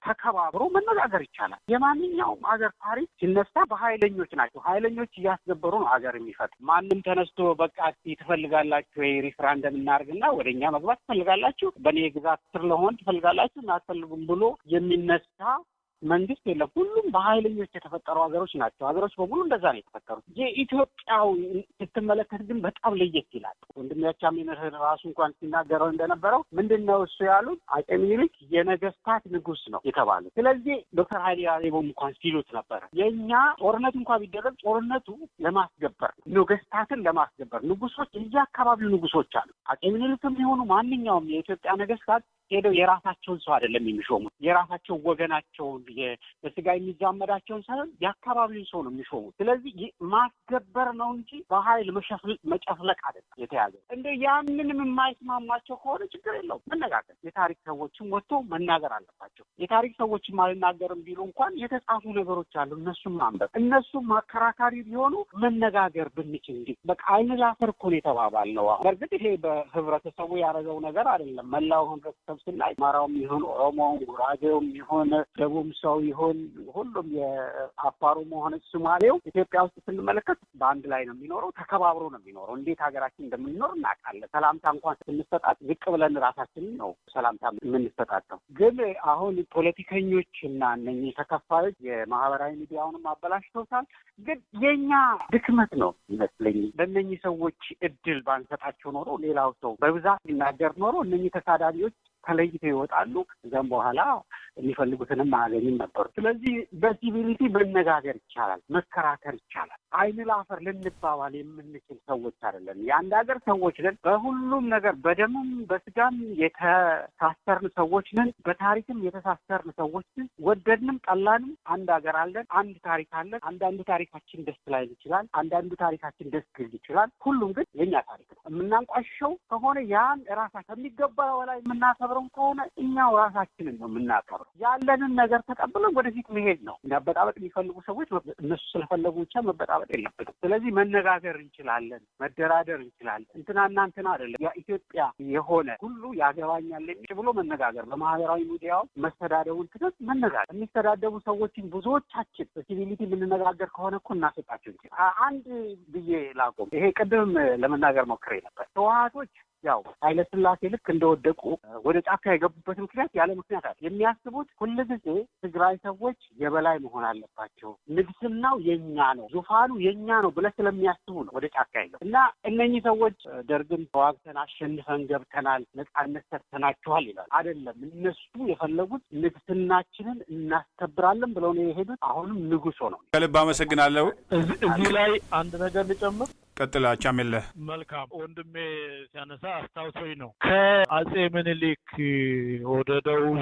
ተከባብሮ መነጋገር ይቻላል። የማንኛውም ሀገር ታሪክ ሲነሳ በኃይለኞች ናቸው። ኃይለኞች እያስገበሩ ነው ሀገር የሚፈት። ማንም ተነስቶ በቃ ትፈልጋላችሁ ወይ ሪፍራንደም እናርግና ወደኛ መግባት ትፈልጋላችሁ፣ በእኔ ግዛት ስር ለሆን ትፈልጋላችሁ እናትፈልጉም ብሎ የሚነሳ መንግስት የለም። ሁሉም በኃይለኞች የተፈጠሩ ሀገሮች ናቸው። ሀገሮች በሙሉ እንደዛ ነው የተፈጠሩት። የኢትዮጵያው ስትመለከት ግን በጣም ለየት ይላል። ወንድሜያቻም ራሱ እንኳን ሲናገረው እንደነበረው ምንድን ነው እሱ ያሉት አፄ ምኒልክ የነገስታት ንጉስ ነው የተባሉት። ስለዚህ ዶክተር ኃይሌ ያሌቦም እንኳን ሲሉት ነበረ የእኛ ጦርነት እንኳን ቢደረግ ጦርነቱ ለማስገበር ነገስታትን ለማስገበር ንጉሶች የየአካባቢው ንጉሶች አሉ። አፄ ምኒልክም የሆኑ ማንኛውም የኢትዮጵያ ነገስታት ሄደው የራሳቸውን ሰው አይደለም የሚሾሙት፣ የራሳቸው ወገናቸውን በስጋ የሚዛመዳቸውን ሳይሆን የአካባቢውን ሰው ነው የሚሾሙት። ስለዚህ ማስገበር ነው እንጂ በኃይል መጨፍለቅ አይደለም የተያዘ። እንደ ያንንም የማይስማማቸው ከሆነ ችግር የለውም መነጋገር። የታሪክ ሰዎችም ወጥቶ መናገር አለባቸው። የታሪክ ሰዎችም አልናገርም ቢሉ እንኳን የተጻፉ ነገሮች አሉ፣ እነሱም ማንበብ፣ እነሱም አከራካሪ ቢሆኑ መነጋገር ብንችል እንዲ በቃ አይን ላፈር እኮ ነው የተባባልነው። በእርግጥ ይሄ በህብረተሰቡ ያደረገው ነገር አይደለም። መላው ህብረተሰብ ስናይ አማራውም ይሁን ኦሮሞውም፣ ጉራጌውም ይሁን ደቡብ ሰው ይሁን ሁሉም የአፋሩም ሆነ ሶማሌው ኢትዮጵያ ውስጥ ስንመለከት በአንድ ላይ ነው የሚኖረው፣ ተከባብሮ ነው የሚኖረው። እንዴት ሀገራችን እንደምንኖር እናውቃለን። ሰላምታ እንኳን ስንሰጣት ዝቅ ብለን ራሳችንን ነው ሰላምታ የምንሰጣቸው። ግን አሁን ፖለቲከኞች እና እነኚህ ተከፋዮች የማህበራዊ ሚዲያውንም አበላሽተውታል። ግን የኛ ድክመት ነው ይመስለኝ። ለእነኚህ ሰዎች እድል ባንሰጣቸው ኖሮ ሌላው ሰው በብዛት ሊናገር ኖሮ እነኚህ ተሳዳቢዎች ተለይተው ይወጣሉ። ከዛም በኋላ የሚፈልጉትንም አያገኝም ነበሩ። ስለዚህ በሲቪሊቲ መነጋገር ይቻላል፣ መከራከር ይቻላል። አይን ላፈር ልንባባል የምንችል ሰዎች አይደለም። የአንድ ሀገር ሰዎች ነን። በሁሉም ነገር በደምም በስጋም የተሳሰርን ሰዎች ነን። በታሪክም የተሳሰርን ሰዎች ነን። ወደድንም ጠላንም አንድ ሀገር አለን፣ አንድ ታሪክ አለን። አንዳንዱ ታሪካችን ደስ ላይል ይችላል፣ አንዳንዱ ታሪካችን ደስ ሊል ይችላል። ሁሉም ግን የኛ ታሪክ ነው። የምናንቋሸው ከሆነ ያን ራሳችን ከሚገባ በላይ የምናከብረው ከሆነ እኛው ራሳችንን ነው የምናከብረው። ያለንን ነገር ተቀብለን ወደፊት መሄድ ነው። መበጣበጥ የሚፈልጉ ሰዎች እነሱ ስለፈለጉ ብቻ መበጣበጥ የለብንም። ስለዚህ መነጋገር እንችላለን፣ መደራደር እንችላለን። እንትና አይደለም የኢትዮጵያ የሆነ ሁሉ ያገባኛል የሚል ብሎ መነጋገር፣ በማህበራዊ ሚዲያው መስተዳደቡን ትደስ መነጋገር። የሚስተዳደቡ ሰዎችን ብዙዎቻችን በሲቪሊቲ የምንነጋገር ከሆነ እኮ እናስወጣቸው እንችላለን። አንድ ብዬ ላቆም፣ ይሄ ቅድም ለመናገር ሞክሬ ነበር። ህወሓቶች ያው ኃይለ ሥላሴ ልክ እንደወደቁ ወደ ጫካ የገቡበት ምክንያት ያለ ምክንያት አለ። የሚያስቡት ሁልጊዜ ትግራይ ሰዎች የበላይ መሆን አለባቸው፣ ንግስናው የኛ ነው፣ ዙፋኑ የኛ ነው ብለ ስለሚያስቡ ነው ወደ ጫካ የገቡ እና እነኚህ ሰዎች ደርግን ተዋግተን አሸንፈን ገብተናል፣ ነጻነት ሰጥተናቸዋል ይላል። አይደለም፣ እነሱ የፈለጉት ንግስናችንን እናስከብራለን ብለው ነው የሄዱት። አሁንም ንጉሶ ነው። ከልብ አመሰግናለሁ። እዚህ ላይ አንድ ነገር ልጨምር። ቀጥላ ቻሜለ። መልካም ወንድሜ ሲያነሳ አስታውሶኝ ነው ከአጼ ምኒልክ ወደ ደቡብ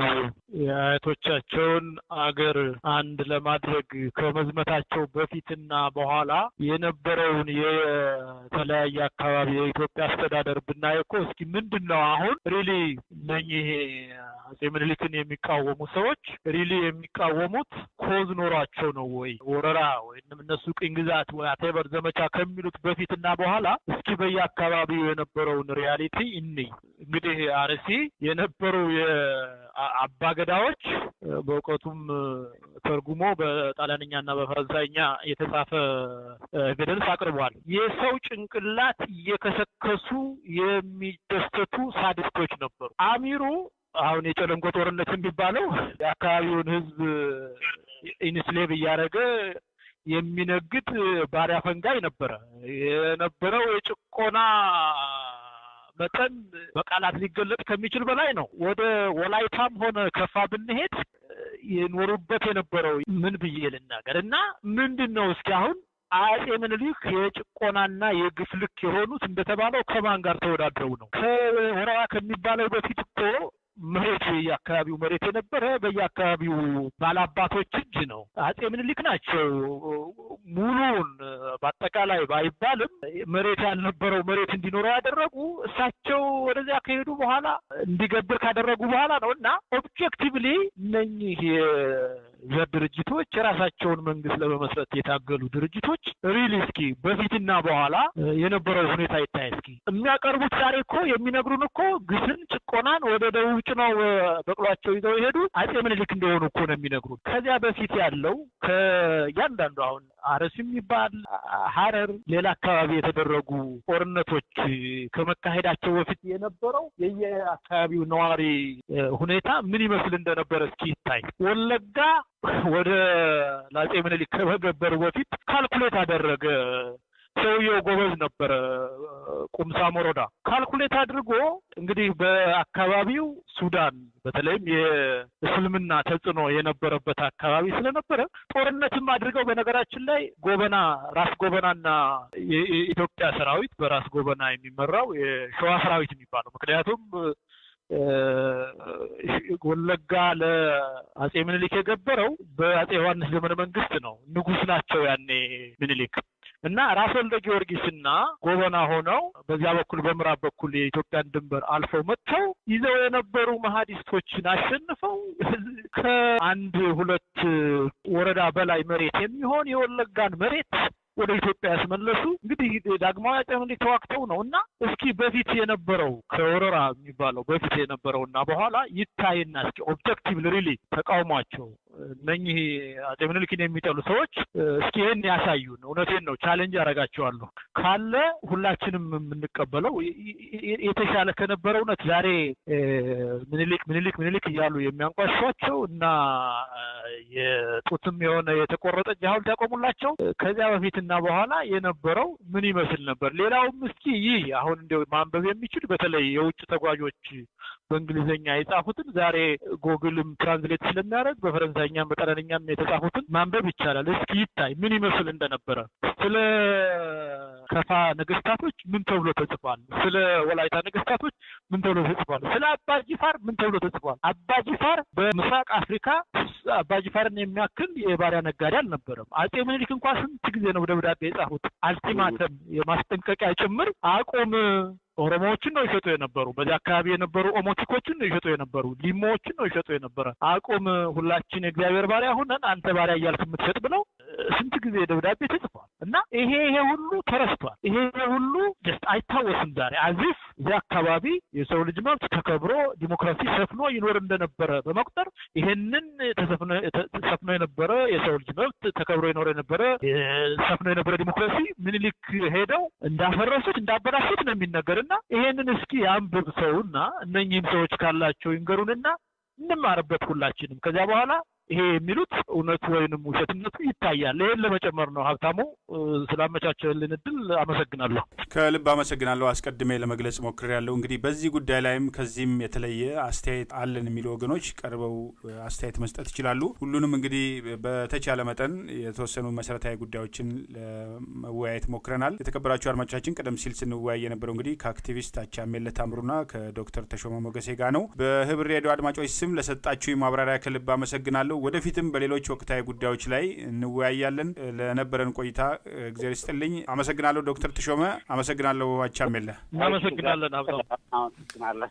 የአያቶቻቸውን አገር አንድ ለማድረግ ከመዝመታቸው በፊትና በኋላ የነበረውን የተለያየ አካባቢ የኢትዮጵያ አስተዳደር ብናየው እኮ እስኪ ምንድን ነው አሁን ሪሊ እነኚህ አጼ ምኒልክን የሚቃወሙ ሰዎች ሪሊ የሚቃወሙት ኮዝ ኖሯቸው ነው ወይ ወረራ ወይም እነሱ ቅኝ ግዛት ወይ አቴበር ዘመቻ ከሚሉት በፊትና በኋላ እስኪ በየአካባቢው የነበረውን ሪያሊቲ እንግዲህ አርሲ የነበሩ የአባገዳዎች በእውቀቱም ተርጉሞ በጣሊያንኛና በፈረንሳይኛ የተጻፈ ኤቪደንስ አቅርቧል። የሰው ጭንቅላት እየከሰከሱ የሚደሰቱ ሳዲስቶች ነበሩ። አሚሩ አሁን የጨለንቆ ጦርነት የሚባለው የአካባቢውን ሕዝብ ኢንስሌቭ እያደረገ የሚነግድ ባሪያ ፈንጋይ ነበረ። የነበረው የጭቆና መጠን በቃላት ሊገለጥ ከሚችል በላይ ነው። ወደ ወላይታም ሆነ ከፋ ብንሄድ የኖሩበት የነበረው ምን ብዬ ልናገር እና ምንድነው እስኪ አሁን አጼ ምኒልክ የጭቆናና የግፍ ልክ የሆኑት እንደተባለው ከማን ጋር ተወዳድረው ነው? ከወረራ ከሚባለው በፊት እኮ መሬት የአካባቢው መሬት የነበረ በየአካባቢው ባላባቶች እጅ ነው። አጼ ምኒልክ ናቸው ሙሉውን በአጠቃላይ ባይባልም መሬት ያልነበረው መሬት እንዲኖረው ያደረጉ እሳቸው ወደዚያ ከሄዱ በኋላ እንዲገብር ካደረጉ በኋላ ነው እና ኦብጀክቲቭሊ እነኚህ የዘር ድርጅቶች የራሳቸውን መንግስት ለመመስረት የታገሉ ድርጅቶች ሪሊ እስኪ በፊትና በኋላ የነበረው ሁኔታ ይታይ እስኪ። የሚያቀርቡት ዛሬ እኮ የሚነግሩን እኮ ግፍን ጭቆናን ወደ ደቡብ ጭነው በቅሏቸው ይዘው የሄዱ አጼ ምኒልክ እንደሆኑ እኮ ነው የሚነግሩት። ከዚያ በፊት ያለው ከእያንዳንዱ አሁን አርሲ የሚባል ሐረር፣ ሌላ አካባቢ የተደረጉ ጦርነቶች ከመካሄዳቸው በፊት የነበረው የየአካባቢው ነዋሪ ሁኔታ ምን ይመስል እንደነበረ እስኪ ይታይ። ወለጋ ወደ አጼ ምኒልክ ከመገበሩ በፊት ካልኩሌት አደረገ። ሰውየው ጎበዝ ነበረ። ቁምሳ ሞሮዳ ካልኩሌት አድርጎ እንግዲህ በአካባቢው ሱዳን በተለይም የእስልምና ተጽዕኖ የነበረበት አካባቢ ስለነበረ ጦርነትም አድርገው በነገራችን ላይ ጎበና ራስ ጎበናና የኢትዮጵያ ሰራዊት በራስ ጎበና የሚመራው የሸዋ ሰራዊት የሚባለው ምክንያቱም ወለጋ ለአጼ ምኒልክ የገበረው በአጼ ዮሐንስ ዘመነ መንግስት ነው። ንጉስ ናቸው ያኔ ምኒልክ እና ራስ ወልደ ጊዮርጊስና ጎበና ሆነው በዚያ በኩል በምዕራብ በኩል የኢትዮጵያን ድንበር አልፈው መጥተው ይዘው የነበሩ መሀዲስቶችን አሸንፈው ከአንድ ሁለት ወረዳ በላይ መሬት የሚሆን የወለጋን መሬት ወደ ኢትዮጵያ ያስመለሱ። እንግዲህ ዳግማዊ አጼ ምኒልክ ተዋግተው ነው እና እስኪ በፊት የነበረው ከወረራ የሚባለው በፊት የነበረውና በኋላ ይታይና እስኪ ኦብጀክቲቭ ሪሊ ተቃውሟቸው እነኚህ አጼ ምኒልክን የሚጠሉ ሰዎች እስኪ ይህን ያሳዩን። እውነቴን ነው፣ ቻሌንጅ አደርጋቸዋለሁ። ካለ ሁላችንም የምንቀበለው የተሻለ ከነበረ እውነት ዛሬ ምኒልክ እያሉ የሚያንቋሿቸው እና የጡትም የሆነ የተቆረጠ ሐውልት ያቆሙላቸው ከዚያ በፊትና በኋላ የነበረው ምን ይመስል ነበር? ሌላውም እስኪ ይህ አሁን እንደው ማንበብ የሚችል በተለይ የውጭ ተጓዦች በእንግሊዘኛ የጻፉትን ዛሬ ጎግልም ትራንስሌት ስለሚያደርግ በፈረንሳይኛም በጣሊያንኛም የተጻፉትን ማንበብ ይቻላል። እስኪ ይታይ ምን ይመስል እንደነበረ። ስለ ከፋ ነገስታቶች ምን ተብሎ ተጽፏል? ስለ ወላይታ ነገስታቶች ምን ተብሎ ተጽፏል? ስለ አባጂፋር ምን ተብሎ ተጽፏል? አባጂፋር በምስራቅ አፍሪካ አባጂፋርን የሚያክል የባሪያ ነጋዴ አልነበረም። አጼ ምኒልክ እንኳን ስንት ጊዜ ነው ደብዳቤ የጻፉት? አልቲማተም የማስጠንቀቂያ ጭምር አቁም ኦሮሞዎችን ነው ይሸጡ የነበሩ። በዚህ አካባቢ የነበሩ ኦሞቲኮችን ነው ይሸጡ የነበሩ። ሊሞዎችን ነው ይሸጡ የነበረ። አቁም፣ ሁላችን የእግዚአብሔር ባሪያ ሁነን አንተ ባሪያ እያልክ የምትሸጥ ብለው ስንት ጊዜ ደብዳቤ ተጽፏል። እና ይሄ ሁሉ ተረስቷል። ይሄ ሁሉ ጀስት አይታወስም ዛሬ አዚፍ እዚህ አካባቢ የሰው ልጅ መብት ተከብሮ ዲሞክራሲ ሰፍኖ ይኖር እንደነበረ በመቁጠር ይሄንን ሰፍኖ የነበረ የሰው ልጅ መብት ተከብሮ ይኖር የነበረ ሰፍኖ የነበረ ዲሞክራሲ ምኒልክ ሄደው እንዳፈረሱት እንዳበላሹት ነው የሚነገርና ይሄንን እስኪ አንብብ ሰውና እነኚህም ሰዎች ካላቸው ይንገሩንና እንማርበት ሁላችንም። ከዚያ በኋላ ይሄ የሚሉት እውነቱ ወይንም ውሸትነቱ ይታያል። ይሄን ለመጨመር ነው። ሀብታሙ ስላመቻቸልን እድል አመሰግናለሁ። ከልብ አመሰግናለሁ። አስቀድሜ ለመግለጽ ሞክሬያለሁ። እንግዲህ በዚህ ጉዳይ ላይም ከዚህም የተለየ አስተያየት አለን የሚሉ ወገኖች ቀርበው አስተያየት መስጠት ይችላሉ። ሁሉንም እንግዲህ በተቻለ መጠን የተወሰኑ መሰረታዊ ጉዳዮችን ለመወያየት ሞክረናል። የተከበራችሁ አድማጮቻችን ቀደም ሲል ስንወያይ የነበረው እንግዲህ ከአክቲቪስት አቻምየለህ ታምሩና ከዶክተር ተሾመ ሞገሴ ጋር ነው። በህብር ሬዲዮ አድማጮች ስም ለሰጣችሁ ማብራሪያ ከልብ አመሰግናለሁ። ወደፊትም በሌሎች ወቅታዊ ጉዳዮች ላይ እንወያያለን። ለነበረን ቆይታ እግዚአብሔር ይስጥልኝ። አመሰግናለሁ ዶክተር ተሾመ። አመሰግናለሁ አቻምየለህ። እናመሰግናለን። አመሰግናለሁ።